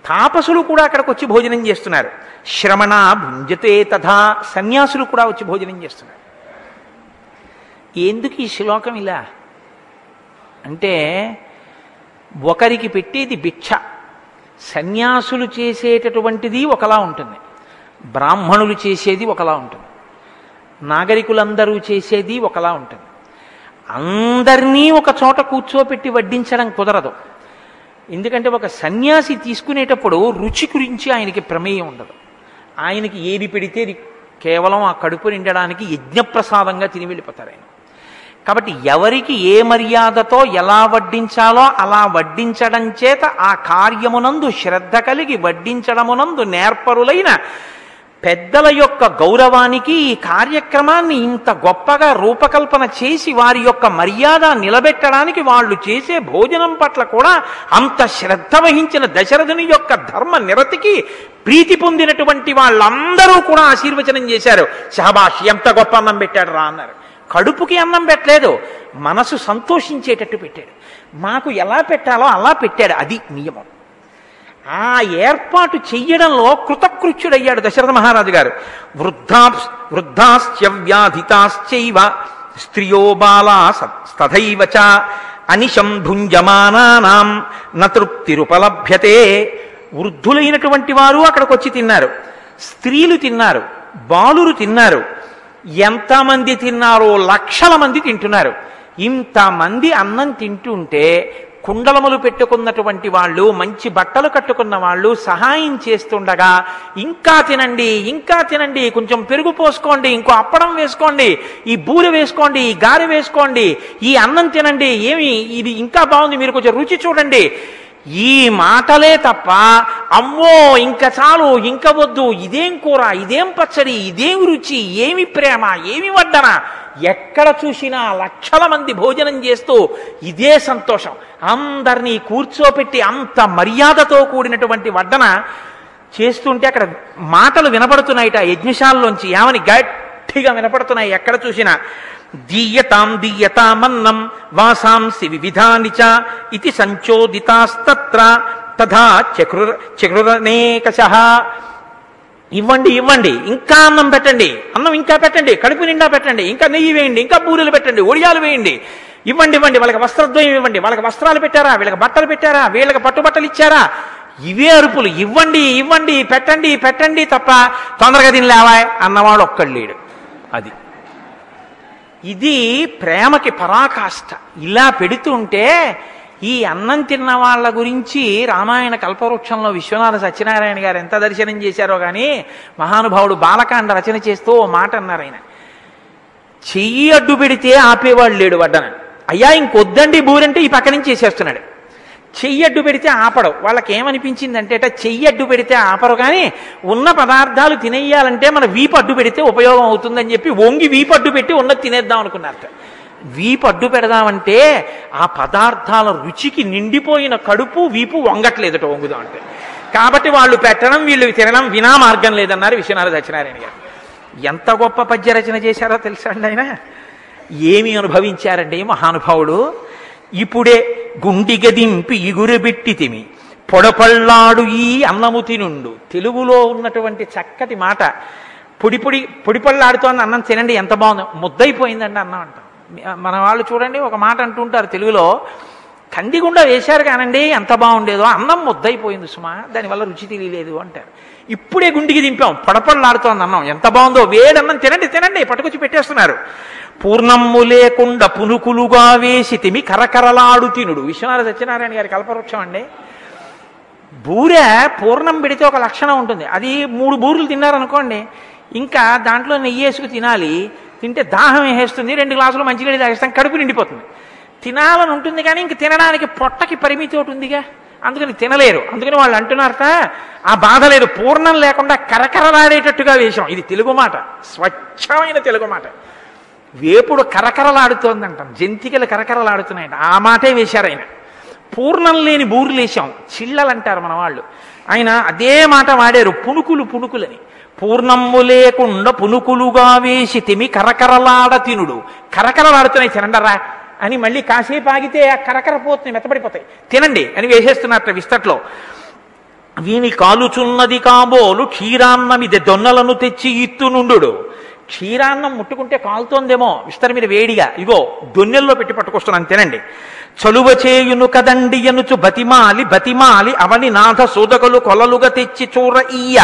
తాపసులు కూడా అక్కడికి వచ్చి భోజనం చేస్తున్నారు. శ్రమణ భుంజతే తథా, సన్యాసులు కూడా వచ్చి భోజనం చేస్తున్నారు. ఎందుకు ఈ శ్లోకం ఇలా అంటే, ఒకరికి పెట్టేది భిక్ష, సన్యాసులు చేసేటటువంటిది ఒకలా ఉంటుంది, బ్రాహ్మణులు చేసేది ఒకలా ఉంటుంది, నాగరికులందరూ చేసేది ఒకలా ఉంటుంది. అందరినీ ఒక చోట కూర్చోపెట్టి వడ్డించడం కుదరదు. ఎందుకంటే ఒక సన్యాసి తీసుకునేటప్పుడు రుచి గురించి ఆయనకి ప్రమేయం ఉండదు. ఆయనకి ఏది పెడితే కేవలం ఆ కడుపు నిండడానికి యజ్ఞప్రసాదంగా తిని వెళ్ళిపోతారు ఆయన. కాబట్టి ఎవరికి ఏ మర్యాదతో ఎలా వడ్డించాలో అలా వడ్డించడం చేత ఆ కార్యమునందు శ్రద్ధ కలిగి వడ్డించడమునందు నేర్పరులైన పెద్దల యొక్క గౌరవానికి ఈ కార్యక్రమాన్ని ఇంత గొప్పగా రూపకల్పన చేసి వారి యొక్క మర్యాద నిలబెట్టడానికి వాళ్ళు చేసే భోజనం పట్ల కూడా అంత శ్రద్ధ వహించిన దశరథుని యొక్క ధర్మ నిరతికి ప్రీతి పొందినటువంటి వాళ్ళందరూ కూడా ఆశీర్వచనం చేశారు. షహబాష్, ఎంత గొప్ప అన్నం పెట్టాడు రా అన్నారు. కడుపుకి అన్నం పెట్టలేదు, మనసు సంతోషించేటట్టు పెట్టాడు. మాకు ఎలా పెట్టాలో అలా పెట్టాడు, అది నియమం. ఆ ఏర్పాటు చెయ్యడంలో కృతకృత్యుడయ్యాడు దశరథ మహారాజు గారు. వృద్ధాశ్చ వ్యాధితాశ్చైవ స్త్రియో బాలా తథైవ చ అనిశం భుంజమానానాం నతృప్తిరుపలభ్యతే. వృద్ధులైనటువంటి వారు అక్కడికి వచ్చి తిన్నారు, స్త్రీలు తిన్నారు, బాలురు తిన్నారు. ఎంతమంది తిన్నారో లక్షల మంది తింటున్నారు. ఇంతమంది అన్నం తింటుంటే కుండలములు పెట్టుకున్నటువంటి వాళ్ళు, మంచి బట్టలు కట్టుకున్న వాళ్ళు సహాయం చేస్తుండగా ఇంకా తినండి, ఇంకా తినండి, కొంచెం పెరుగు పోసుకోండి, ఇంకో అప్పడం వేసుకోండి, ఈ బూరె వేసుకోండి, ఈ గారె వేసుకోండి, ఈ అన్నం తినండి, ఏమి ఇది ఇంకా బాగుంది, మీరు కొంచెం రుచి చూడండి, ఈ మాటలే తప్ప అమ్మో ఇంకా చాలు, ఇంకా వద్దు, ఇదేం కూర, ఇదేం పచ్చడి, ఇదేం రుచి, ఏమి ప్రేమ, ఏమి వడ్డన, ఎక్కడ చూసినా లక్షల మంది భోజనం చేస్తూ ఇదే సంతోషం. అందరినీ కూర్చోపెట్టి అంత మర్యాదతో కూడినటువంటి వడ్డన చేస్తుంటే అక్కడ మాటలు వినపడుతున్నాయిట యజ్ఞశాలలోంచి. ఏమని గట్టిగా వినపడుతున్నాయి ఎక్కడ చూసినా. దీయతాం దీయతామన్నం వాసాంసి వివిధాని చ ఇతి సంచోదితాస్తత్ర తథా చక్రురనేకశః. ఇవ్వండి ఇవ్వండి, ఇంకా అన్నం పెట్టండి, అన్నం ఇంకా పెట్టండి, కడుపు నిండా పెట్టండి, ఇంకా నెయ్యి వేయండి, ఇంకా బూరెలు పెట్టండి, ఒడియాలు వేయండి, ఇవ్వండి ఇవ్వండి, వాళ్ళకి వస్త్రద్వయం ఇవ్వండి, వాళ్ళకి వస్త్రాలు పెట్టారా, వీళ్ళకి బట్టలు పెట్టారా, వీళ్ళకి పట్టుబట్టలు ఇచ్చారా, ఇవే అరుపులు. ఇవ్వండి ఇవ్వండి, పెట్టండి పెట్టండి తప్ప తొందరగా తినలేవా అన్నవాడు ఒక్కడు లేడు. అది ఇది ప్రేమకి పరాకాష్ఠ. ఇలా పెడుతుంటే ఈ అన్నం తిన్న వాళ్ళ గురించి రామాయణ కల్పవృక్షంలో విశ్వనాథ సత్యనారాయణ గారు ఎంత దర్శనం చేశారో కానీ, మహానుభావుడు బాలకాండ రచన చేస్తూ ఓ మాట అన్నారు ఆయన. చెయ్యి అడ్డు పెడితే ఆపేవాడు లేడు వడ్డన. అయ్యా ఇంకొద్దండి బూరంటే ఈ పక్క నుంచి చేసేస్తున్నాడు. చెయ్యి అడ్డు పెడితే ఆపడం. వాళ్ళకి ఏమనిపించిందంటే చెయ్యి అడ్డు పెడితే ఆపరు, కానీ ఉన్న పదార్థాలు తినేయాలంటే మన వీపు అడ్డు పెడితే ఉపయోగం అవుతుందని చెప్పి వంగి వీపు అడ్డు పెట్టి ఉన్నది తినేద్దాం అనుకున్నారట. వీపు అడ్డు పెడదామంటే ఆ పదార్థాల రుచికి నిండిపోయిన కడుపు వీపు వంగట్లేదట వంగుదాం అంటే. కాబట్టి వాళ్ళు పెట్టడం వీళ్ళు తినడం వినా మార్గం లేదన్నారు విశ్వనాథ సత్యనారాయణ గారు. ఎంత గొప్ప పద్య రచన చేశారో తెలుసా అండి ఆయన. ఏమి అనుభవించారండి మహానుభావుడు. ఇప్పుడే గుండిగదింపి ఇగురుబెట్టితిమి పొడపళ్ళాడు ఈ అన్నము తినుండు. తెలుగులో ఉన్నటువంటి చక్కటి మాట. పొడిపళ్ళాడుతోంది అన్నం తినండి, ఎంత బాగుందో. ముద్దయిపోయిందండి అన్నం అంటాం. మన వాళ్ళు చూడండి ఒక మాట అంటుంటారు తెలుగులో, కందిగుండ వేశారు కానండి ఎంత బాగుండేదో, అన్నం ముద్దయిపోయింది సుమా, దానివల్ల రుచి తెలియలేదు అంటారు. ఇప్పుడే గుండికి దింపాం, పొడపళ్ళాడుతోంది అన్నం, ఎంత బాగుందో, వేడన్నం తినండి తినండి పట్టుకొచ్చి పెట్టేస్తున్నారు. పూర్ణమ్ము లేకుండా పునుకులుగా వేసి తిమి కరకరలాడు తినుడు. విశ్వనాథ సత్యనారాయణ గారి కల్పవృక్షం అండి. బూరె పూర్ణం పెడితే ఒక లక్షణం ఉంటుంది. అది 3 బూరెలు తిన్నారనుకోండి, ఇంకా దాంట్లో నెయ్యి వేసుకు తినాలి. తింటే దాహం వేసేస్తుంది, 2 గ్లాసులు మంచినీళ్ళు తాగేస్తాం, కడుపు నిండిపోతుంది. తినాలని ఉంటుంది కానీ ఇంక తినడానికి పొట్టకి పరిమితి ఒకటి ఉందిగా, అందుకని తినలేరు. అందుకని వాళ్ళు అంటున్నారట ఆ బాధ లేదు, పూర్ణం లేకుండా కరకరలాడేటట్టుగా వేశాం. ఇది తెలుగు మాట, స్వచ్ఛమైన తెలుగు మాట. వేపుడు కరకరలాడుతోందంటాం, జంతికలు కరకరలాడుతున్నాయంట, ఆ మాటే వేశారు ఆయన. పూర్ణం లేని బూరులు వేశాం, చిళ్ళలు అంటారు మన వాళ్ళు. ఆయన అదే మాట వాడారు, పుణుకులని. పూర్ణమ్ము లేకుండా పునుకులుగా వేసి తిమి కరకరలాడ తినుడు. కరకరలాడుతున్నాయి తినండరా అని మళ్ళీ కాసేపు ఆగితే ఆ కరకర పోతున్నాయి, మెత్తబడిపోతాయి, తినండి అని వేసేస్తున్నట్టు విస్తట్లో. వీని కాలుచున్నది కాబోలు క్షీరాన్నమిది దొన్నలను తెచ్చి ఇత్తునుండు. క్షీరాన్నం ముట్టుకుంటే కాలుతోందేమో విస్తర మీద వేడిగా, ఇగో దొన్నెల్లో పెట్టి పట్టుకొస్తున్నాను తినండి. చలువ చేయును కదండి ఎనుచు బతిమాలి అవని నాథ సోదకులు కొలలుగా తెచ్చి చూర ఇయ్య.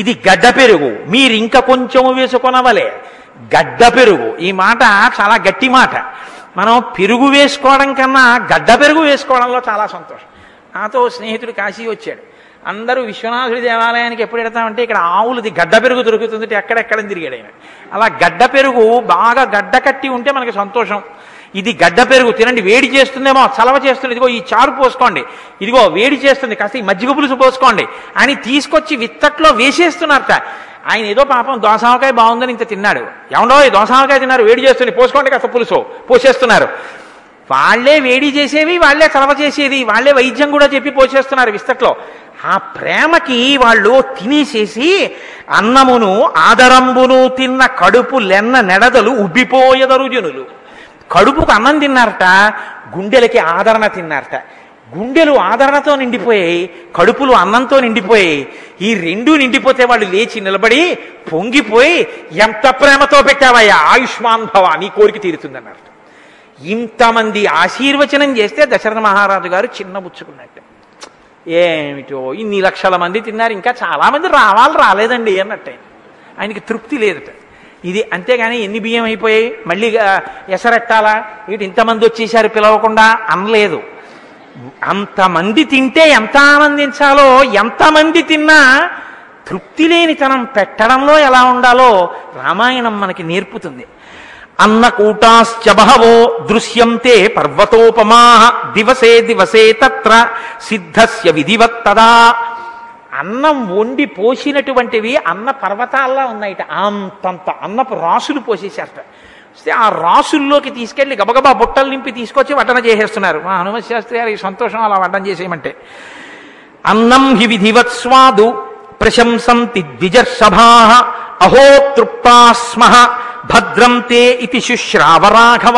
ఇది గడ్డ పెరుగు, మీరింక కొంచెము వేసుకొనవలే. గడ్డ పెరుగు, ఈ మాట చాలా గట్టి మాట. మనం పెరుగు వేసుకోవడం కన్నా గడ్డ పెరుగు వేసుకోవడంలో చాలా సంతోషం. నాతో స్నేహితుడు కాశీ వచ్చాడు. అందరూ విశ్వనాథుడి దేవాలయానికి ఎప్పుడు వెడతామంటే ఇక్కడ ఆవులది గడ్డ పెరుగు దొరుకుతుంది, ఎక్కడెక్కడని తిరిగాడు ఆయన. అలా గడ్డ పెరుగు బాగా గడ్డ కట్టి ఉంటే మనకి సంతోషం. ఇది గడ్డ పెరుగు తినండి, వేడి చేస్తుందేమో, చలవ చేస్తుంది, ఇదిగో ఈ చారు పోసుకోండి, ఇదిగో వేడి చేస్తుంది, కాస్త ఈ మజ్జిగ పులుసు పోసుకోండి అని తీసుకొచ్చి విత్తట్లో వేసేస్తున్నారట. ఆయన ఏదో పాపం దోసావకాయ బాగుందని ఇంత తిన్నాడు. ఏమండో ఈ దోసావకాయ తిన్నారు, వేడి చేస్తుంది, పోసుకోండి కాస్త పులుసు పోసేస్తున్నారు. వాళ్లే వేడి చేసేవి, వాళ్లే చలవ చేసేది, వాళ్లే వైద్యం కూడా చెప్పి పోసేస్తున్నారు విస్తట్లో. ఆ ప్రేమకి వాళ్ళు తినేసేసి అన్నమును ఆదరంబును తిన్న కడుపు లెన్న నెడదలు ఉబ్బిపోయెదరు జనులు. కడుపుకు అన్నం తిన్నారట, గుండెలకి ఆదరణ తిన్నారట. గుండెలు ఆదరణతో నిండిపోయాయి, కడుపులు అన్నంతో నిండిపోయాయి. ఈ 2 నిండిపోతే వాళ్ళు లేచి నిలబడి పొంగిపోయి, ఎంత ప్రేమతో పెట్టావయ్యా, ఆయుష్మాన్ భవ, నీ కోరిక తీరుతుందన్నారు. ఇంతమంది ఆశీర్వచనం చేస్తే దశరథ మహారాజు గారు చిన్నబుచ్చుకున్నట్టు. ఏమిటో ఇన్ని లక్షల మంది తిన్నారు, ఇంకా చాలా మంది రాలేదండి అన్నట్టు. ఆయనకి తృప్తి లేదట. ఇది అంతేగాని ఎన్ని బియ్యం అయిపోయాయి మళ్ళీ ఎసరెట్టాలా, ఇటు ఇంతమంది వచ్చేసారు పిలవకుండా అనలేదు. అంతమంది తింటే ఎంత ఆనందించాలో, ఎంతమంది తిన్నా తృప్తి లేనితనం పెట్టడంలో ఎలా ఉండాలో రామాయణం మనకి నేర్పుతుంది. అన్నకూటాశ్చ బహవో దృశ్యంతే పర్వతోపమా దివసే దివసే తత్ర సిద్ధస్య విధివత్తదా. అన్నం వండి పోసినటువంటివి అన్న పర్వతాల్లా ఉన్నాయిట. అంతంత అన్నపు రాసులు పోసేశారట. ఆ రాసుల్లోకి తీసుకెళ్లి గబగబా బుట్టలు నింపి తీసుకొచ్చి వడ్డన చేసేస్తున్నారు. మా హనుమత్ శాస్త్రి గారి సంతోషం అలా వడ్డన చేసేయమంటే. అన్నం హి విధివత్స్వాదు ప్రశంసంతి ద్విజర్షభా అహో తృప్తాస్మః భద్రం తే ఇతి శుశ్రావరాఘవ.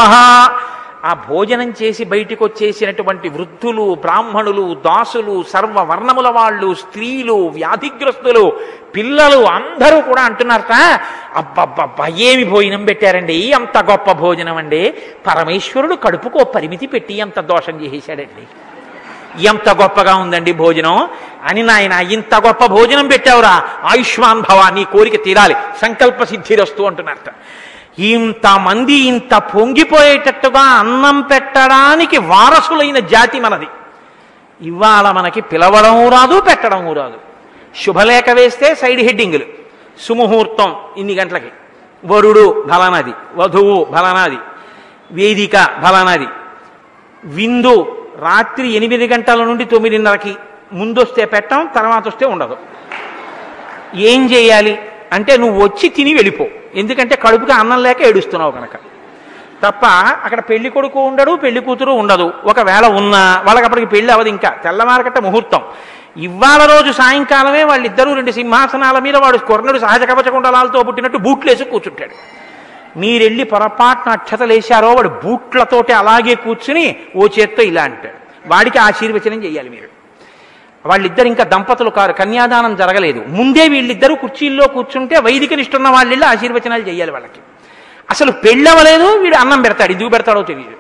ఆ భోజనం చేసి బయటికి వచ్చేసినటువంటి వృద్ధులు, బ్రాహ్మణులు, దాసులు, సర్వవర్ణముల వాళ్ళు, స్త్రీలు, వ్యాధిగ్రస్తులు, పిల్లలు అందరూ కూడా అంటున్నారట, అబ్బబ్బబ్బా ఏమి భోజనం పెట్టారండి, అంత గొప్ప భోజనం అండి, పరమేశ్వరుడు కడుపుకో పరిమితి పెట్టి ఎంత దోషం చేసేశాడండి, ఎంత గొప్పగా ఉందండి భోజనం అని. నాయన ఇంత గొప్ప భోజనం పెట్టావురా, ఆయుష్మాన్ భవ, నీ కోరిక తీరాలి, సంకల్ప సిద్ధిరస్తు అంటున్నారట. ఇంతమంది ఇంత పొంగిపోయేటట్టుగా అన్నం పెట్టడానికి వారసులైన జాతి మనది. ఇవాళ మనకి పిలవడము రాదు, పెట్టడము రాదు. శుభలేఖ వేస్తే సైడ్ హెడ్డింగులు, సుముహూర్తం ఇన్ని గంటలకి, వరుడు ఫలానాది, వధువు ఫలానాది, వేదిక ఫలానాది, విందు రాత్రి 8 గంటల నుండి 9:30కి, ముందొస్తే పెట్టం, తర్వాత వస్తే ఉండదు. ఏం చేయాలి అంటే నువ్వు వచ్చి తిని వెళ్ళిపో, ఎందుకంటే కడుపుకి అన్నం లేక ఏడుస్తున్నావు కనుక. తప్ప అక్కడ పెళ్లి కొడుకు ఉండడు, పెళ్లి కూతురు ఉండదు. ఒకవేళ ఉన్నా వాళ్ళకి అప్పటికి పెళ్లి అవ్వదు. ఇంకా తెల్లవారకట్ట ముహూర్తం. ఇవాళ రోజు సాయంకాలమే వాళ్ళిద్దరూ 2 సింహాసనాల మీద వాడు కొర్ణుడు సహజ కవచకుండలాలతో పుట్టినట్టు బూట్లేసి కూర్చుంటాడు. మీరెళ్ళి పొరపాటున అక్షతలేశారో వాడు బూట్లతోటి అలాగే కూర్చుని ఓ చేత్తో ఇలా అంటాడు. వాడికి ఆశీర్వచనం చేయాలి మీరు. వాళ్ళిద్దరు ఇంకా దంపతులు కారు, కన్యాదానం జరగలేదు. ముందే వీళ్ళిద్దరూ కుర్చీల్లో కూర్చుంటే వైదిక నిష్ఠున్న వాళ్ళిళ్ళు ఆశీర్వచనాలు చేయాలి వాళ్ళకి. అసలు పెళ్ళవలేదు, వీడు అన్నం పెడతాడు. ఎందుకు పెడతాడో తెలియదు.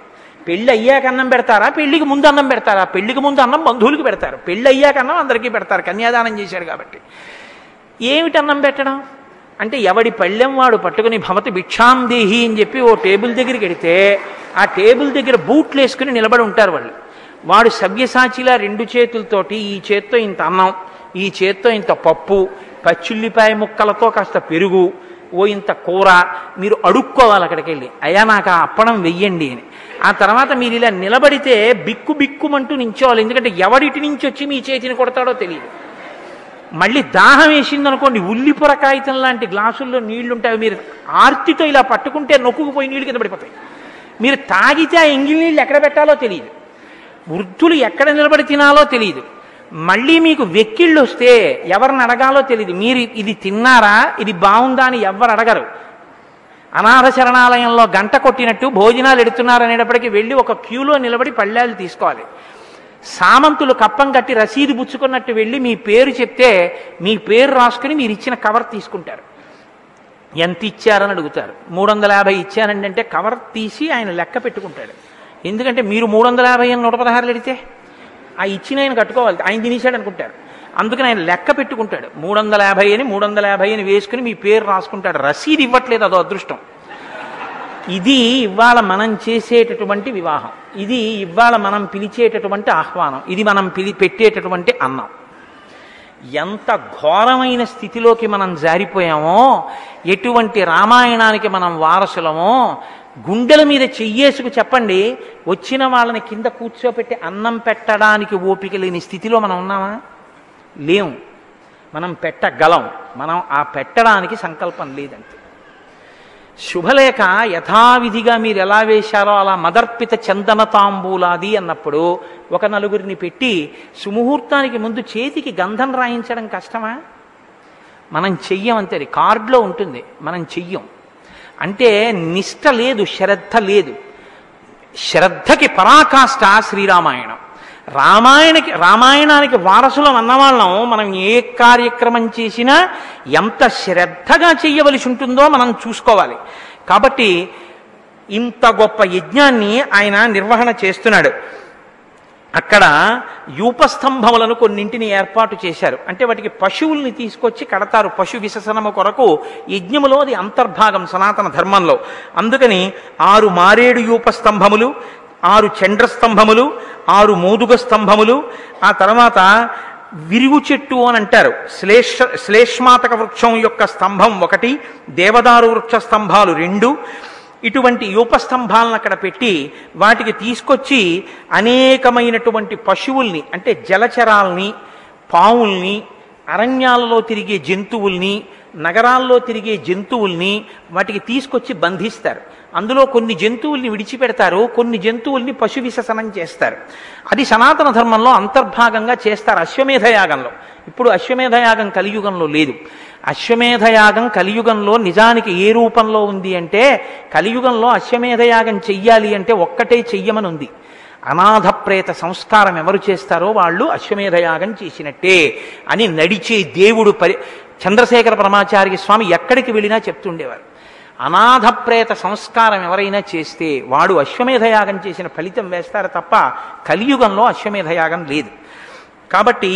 పెళ్ళి అయ్యాక అన్నం పెడతారా, పెళ్లికి ముందు అన్నం పెడతారా? పెళ్లికి ముందు అన్నం బంధువులకు పెడతారు, పెళ్ళి అయ్యాక అన్నం అందరికీ పెడతారు. కన్యాదానం చేశాడు కాబట్టి. ఏమిటి అన్నం పెట్టడం అంటే, ఎవడి పళ్ళెం వాడు పట్టుకుని భవతి భిక్షాం దేహి అని చెప్పి ఓ టేబుల్ దగ్గరికి వెడితే ఆ టేబుల్ దగ్గర బూట్లు వేసుకుని నిలబడి ఉంటారు వాళ్ళు. వాడు సవ్యసాచిలా 2 చేతులతోటి ఈ చేత్తో ఇంత అన్నం, ఈ చేత్తో ఇంత పప్పు, పచ్చిల్లిపాయ ముక్కలతో కాస్త పెరుగు, ఓ ఇంత కూర మీరు అడుక్కోవాలి అక్కడికి వెళ్ళి, అయ్యా నాకు ఆ అప్పడం వెయ్యండి అని. ఆ తర్వాత మీరు ఇలా నిలబడితే బిక్కు బిక్కుమంటూ నించోవాలి. ఎందుకంటే ఎవడిటి నుంచి వచ్చి మీ చేతిని కొడతాడో తెలియదు. మళ్ళీ దాహం వేసిందనుకోండి, ఉల్లిపొర కాగితం లాంటి గ్లాసుల్లో నీళ్లుంటాయి. మీరు ఆర్తితో ఇలా పట్టుకుంటే నొక్కుకుపోయి నీళ్ళు కింద పడిపోతాయి. మీరు తాగితే ఆ ఎంగిలి నీళ్ళు ఎక్కడ పెట్టాలో తెలియదు. వృద్ధులు ఎక్కడ నిలబడి తినాలో తెలియదు. మళ్ళీ మీకు వెక్కిళ్ళు వస్తే ఎవరిని అడగాలో తెలియదు. మీరు ఇది తిన్నారా, ఇది బాగుందా అని ఎవరు అడగరు. అనాథ శరణాలయంలో గంట కొట్టినట్టు భోజనాలు ఎడుతున్నారు అనేటప్పటికీ వెళ్ళి ఒక క్యూలో నిలబడి పళ్ళాలు తీసుకోవాలి. సామంతులు కప్పం కట్టి రసీదు పుచ్చుకున్నట్టు వెళ్ళి మీ పేరు చెప్తే మీ పేరు రాసుకుని మీరు ఇచ్చిన కవర్ తీసుకుంటారు. ఎంత ఇచ్చారని అడుగుతారు. 350 ఇచ్చానండి అంటే కవర్ తీసి ఆయన లెక్క పెట్టుకుంటాడు. ఎందుకంటే మీరు 350 అని 116 ఎడితే ఆ ఇచ్చిన ఆయన కట్టుకోవాలి, ఆయన తినేశాడు అనుకుంటారు. అందుకని ఆయన లెక్క పెట్టుకుంటాడు. 350 అని వేసుకుని మీ పేరు రాసుకుంటాడు. రసీదు ఇవ్వట్లేదు, అదో అదృష్టం. ఇది ఇవాళ మనం చేసేటటువంటి వివాహం, ఇది ఇవాళ మనం పిలిచేటటువంటి ఆహ్వానం, ఇది మనం పెట్టేటటువంటి అన్నం. ఎంత ఘోరమైన స్థితిలోకి మనం జారిపోయామో, ఎటువంటి రామాయణానికి మనం వారసులమో గుండెల మీద చెయ్యేసుకు చెప్పండి. వచ్చిన వాళ్ళని కింద కూర్చోపెట్టి అన్నం పెట్టడానికి ఓపిక లేని స్థితిలో మనం ఉన్నామా? లేము. మనం పెట్టగలం, మనం ఆ పెట్టడానికి సంకల్పం లేదంతే. శుభలేఖ యథావిధిగా మీరు ఎలా వేశారో అలా మదర్పిత చందన తాంబూలాది అన్నప్పుడు ఒక నలుగురిని పెట్టి సుముహూర్తానికి ముందు చేతికి గంధం రాయించడం కష్టమా? మనం చెయ్యం అంతే. కార్డులో ఉంటుంది, మనం చెయ్యం. అంటే నిష్ఠ లేదు, శ్రద్ధ లేదు. శ్రద్ధకి పరాకాష్ట శ్రీరామాయణం. రామాయణానికి వారసులం అన్నవాళ్ళం మనం ఏ కార్యక్రమం చేసినా ఎంత శ్రద్ధగా చెయ్యవలసి ఉంటుందో మనం చూసుకోవాలి. కాబట్టి ఇంత గొప్ప యజ్ఞాన్ని ఆయన నిర్వహణ చేస్తున్నాడు. అక్కడ యూపస్తంభములను కొన్నింటిని ఏర్పాటు చేశారు. అంటే వాటికి పశువుల్ని తీసుకొచ్చి కడతారు. పశు విసర్జనము కొరకు యజ్ఞములో అది అంతర్భాగం సనాతన ధర్మంలో. అందుకని 6 మారేడు యూపస్తంభములు, 6 చండ్రస్తంభములు, 6 మోదుగ స్తంభములు, ఆ తర్వాత విరుగు చెట్టు అని అంటారు. శ్లేష్మాతక వృక్షం యొక్క స్తంభం 1, దేవదారు వృక్ష స్తంభాలు 2, ఇటువంటి యూపస్తంభాలను అక్కడ పెట్టి వాటికి తీసుకొచ్చి అనేకమైనటువంటి పశువుల్ని, అంటే జలచరాల్ని, పావుల్ని, అరణ్యాలలో తిరిగే జంతువుల్ని, నగరాల్లో తిరిగే జంతువుల్ని వాటికి తీసుకొచ్చి బంధిస్తారు. అందులో కొన్ని జంతువుల్ని విడిచిపెడతారు, కొన్ని జంతువుల్ని పశు విసర్జనం చేస్తారు. అది సనాతన ధర్మంలో అంతర్భాగంగా చేస్తారు అశ్వమేధయాగంలో. ఇప్పుడు అశ్వమేధయాగం కలియుగంలో లేదు. అశ్వమేధయాగం కలియుగంలో నిజానికి ఏ రూపంలో ఉంది అంటే, కలియుగంలో అశ్వమేధయాగం చెయ్యాలి అంటే ఒక్కటే చెయ్యమని ఉంది. అనాథ ప్రేత సంస్కారం ఎవరు చేస్తారో వాళ్ళు అశ్వమేధయాగం చేసినట్టే అని నడిచే దేవుడు చంద్రశేఖర పరమాచార్య స్వామి ఎక్కడికి వెళ్ళినా చెప్తుండేవారు. అనాథ ప్రేత సంస్కారం ఎవరైనా చేస్తే వాడు అశ్వమేధయాగం చేసిన ఫలితం వేస్తారు తప్ప కలియుగంలో అశ్వమేధయాగం లేదు. కాబట్టి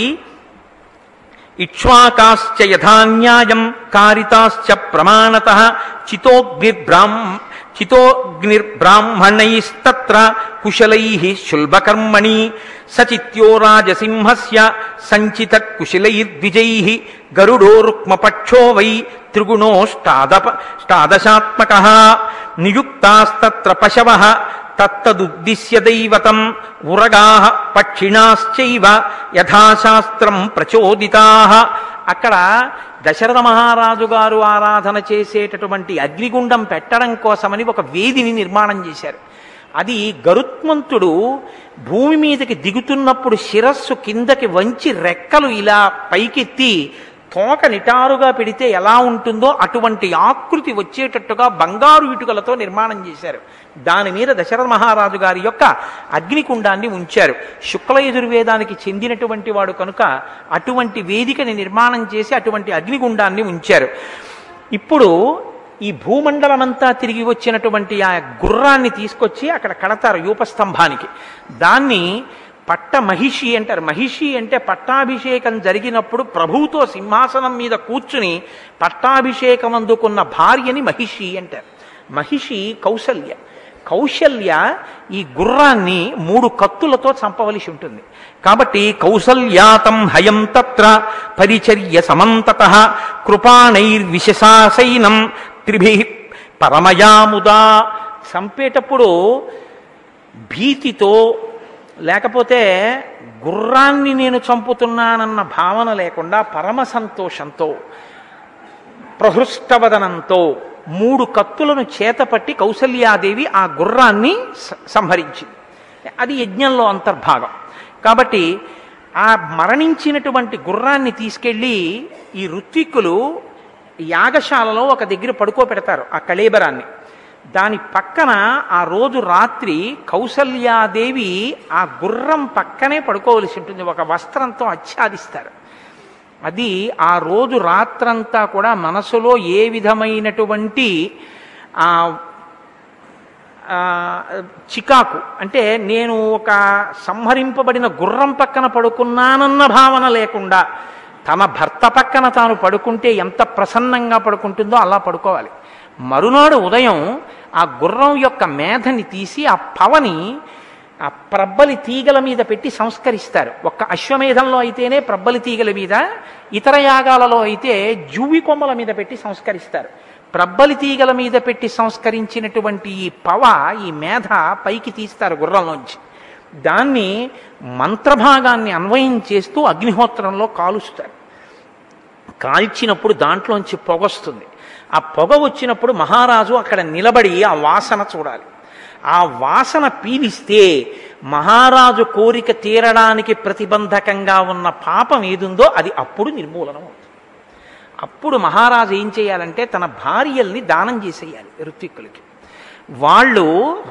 ఇక్ష్వాకాశ్చ యథాన్యాయం కారితాశ్చ ప్రమాణతః చితోగ్నిర్బ్రాహ్మణైస్తత్ర కుశలైః శుల్బకర్మణి సచిత్యో రాజసింహస్య సంచిత కుశలైర్ద్విజైః గరుడో రుక్మపక్షో వై త్రిగుణోష్టాదశాత్మకః నియుక్తాస్తత్ర పశవః తత్తదుద్దిశ్య దైవతం ఉరగాః పక్షిణాశ్చైవ యథాశాస్త్రం ప్రచోదితాః. అక్కడ దశరథ మహారాజు గారు ఆరాధన చేసేటటువంటి అగ్నిగుండం పెట్టడం కోసమని ఒక వేదిని నిర్మాణం చేశారు. అది గరుత్మంతుడు భూమి మీదకి దిగుతున్నప్పుడు శిరస్సు కిందకి వంచి రెక్కలు ఇలా పైకెత్తి తోక నిటారుగా పెడితే ఎలా ఉంటుందో అటువంటి ఆకృతి వచ్చేటట్టుగా బంగారు ఇటుకలతో నిర్మాణం చేశారు. దాని మీద దశరథ మహారాజు గారి యొక్క అగ్నికుండాన్ని ఉంచారు. శుక్ల యజుర్వేదానికి చెందినటువంటి వాడు కనుక అటువంటి వేదికని నిర్మాణం చేసి అటువంటి అగ్నిగుండాన్ని ఉంచారు. ఇప్పుడు ఈ భూమండలమంతా తిరిగి వచ్చినటువంటి ఆ గుర్రాన్ని తీసుకొచ్చి అక్కడ కడతారు యూపస్తంభానికి. దాన్ని పట్ట మహిషి అంటారు. మహిషి అంటే పట్టాభిషేకం జరిగినప్పుడు ప్రభువుతో సింహాసనం మీద కూర్చుని పట్టాభిషేకం అందుకున్న భార్యని మహిషి అంటారు. మహిషి కౌసల్య. కౌశల్య ఈ గుర్రాన్ని 3 కత్తులతో చంపవలసి ఉంటుంది. కాబట్టి కౌసల్యాతం హయం తత్ర పరిచర్య సమంతతః కృపాణైర్విశసాసైనం త్రిభిః పరమయాముదా. చంపేటప్పుడు భీతితో లేకపోతే గుర్రాన్ని నేను చంపుతున్నానన్న భావన లేకుండా పరమ సంతోషంతో ప్రహృష్టవదనంతో 3 కత్తులను చేతపట్టి కౌసల్యాదేవి ఆ గుర్రాన్ని సంహరించింది. అది యజ్ఞంలో అంతర్భాగం. కాబట్టి ఆ మరణించినటువంటి గుర్రాన్ని తీసుకెళ్ళి ఈ ఋత్విక్కులు యాగశాలలో ఒక దగ్గర పడుకోబెడతారు ఆ కళేబరాన్ని. దాని పక్కన ఆ రోజు రాత్రి కౌసల్యాదేవి ఆ గుర్రం పక్కనే పడుకోవలసి ఉంటుంది. ఒక వస్త్రంతో ఆచ్ఛాదిస్తారు. అది ఆ రోజు రాత్రంతా కూడా మనసులో ఏ విధమైనటువంటి చికాకు అంటే నేను ఒక సంహరింపబడిన గుర్రం పక్కన పడుకున్నానన్న భావన లేకుండా తన భర్త పక్కన తాను పడుకుంటే ఎంత ప్రసన్నంగా పడుకుంటుందో అలా పడుకోవాలి. మరునాడు ఉదయం ఆ గుర్రం యొక్క మేధని తీసి ఆ పవని ఆ ప్రబ్బలి తీగల మీద పెట్టి సంస్కరిస్తారు. ఒక్క అశ్వమేధంలో అయితేనే ప్రబ్బలి తీగల మీద, ఇతర యాగాలలో అయితే జువ్వి కొమ్మల మీద పెట్టి సంస్కరిస్తారు. ప్రబ్బలి తీగల మీద పెట్టి సంస్కరించినటువంటి ఈ ఈ మేధ పైకి తీస్తారు గుర్రంలోంచి. దాన్ని మంత్రభాగాన్ని అన్వయం చేస్తూ అగ్నిహోత్రంలో కాలుస్తారు. కాల్చినప్పుడు దాంట్లోంచి పొగొస్తుంది. ఆ పొగ వచ్చినప్పుడు మహారాజు అక్కడ నిలబడి ఆ వాసన చూడాలి. ఆ వాసన పీలిస్తే మహారాజు కోరిక తీరడానికి ప్రతిబంధకంగా ఉన్న పాపం ఏదుందో అది అప్పుడు నిర్మూలనం అవుతుంది. అప్పుడు మహారాజు ఏం చేయాలంటే తన భార్యల్ని దానం చేసేయాలి ఋత్విక్కులకి. వాళ్ళు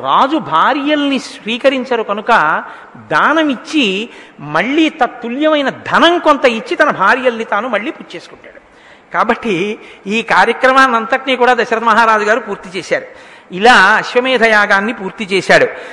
రాజు భార్యల్ని స్వీకరించరు కనుక దానమిచ్చి మళ్ళీ తత్తుల్యమైన ధనం కొంత ఇచ్చి తన భార్యల్ని తాను మళ్ళీ పుచ్చేసుకుంటాడు. కాబట్టి ఈ కార్యక్రమాన్ని అంతటినీ కూడా దశరథ మహారాజు గారు పూర్తి చేశారు. ఇలా అశ్వమేధ యాగాన్ని పూర్తి చేశాడు.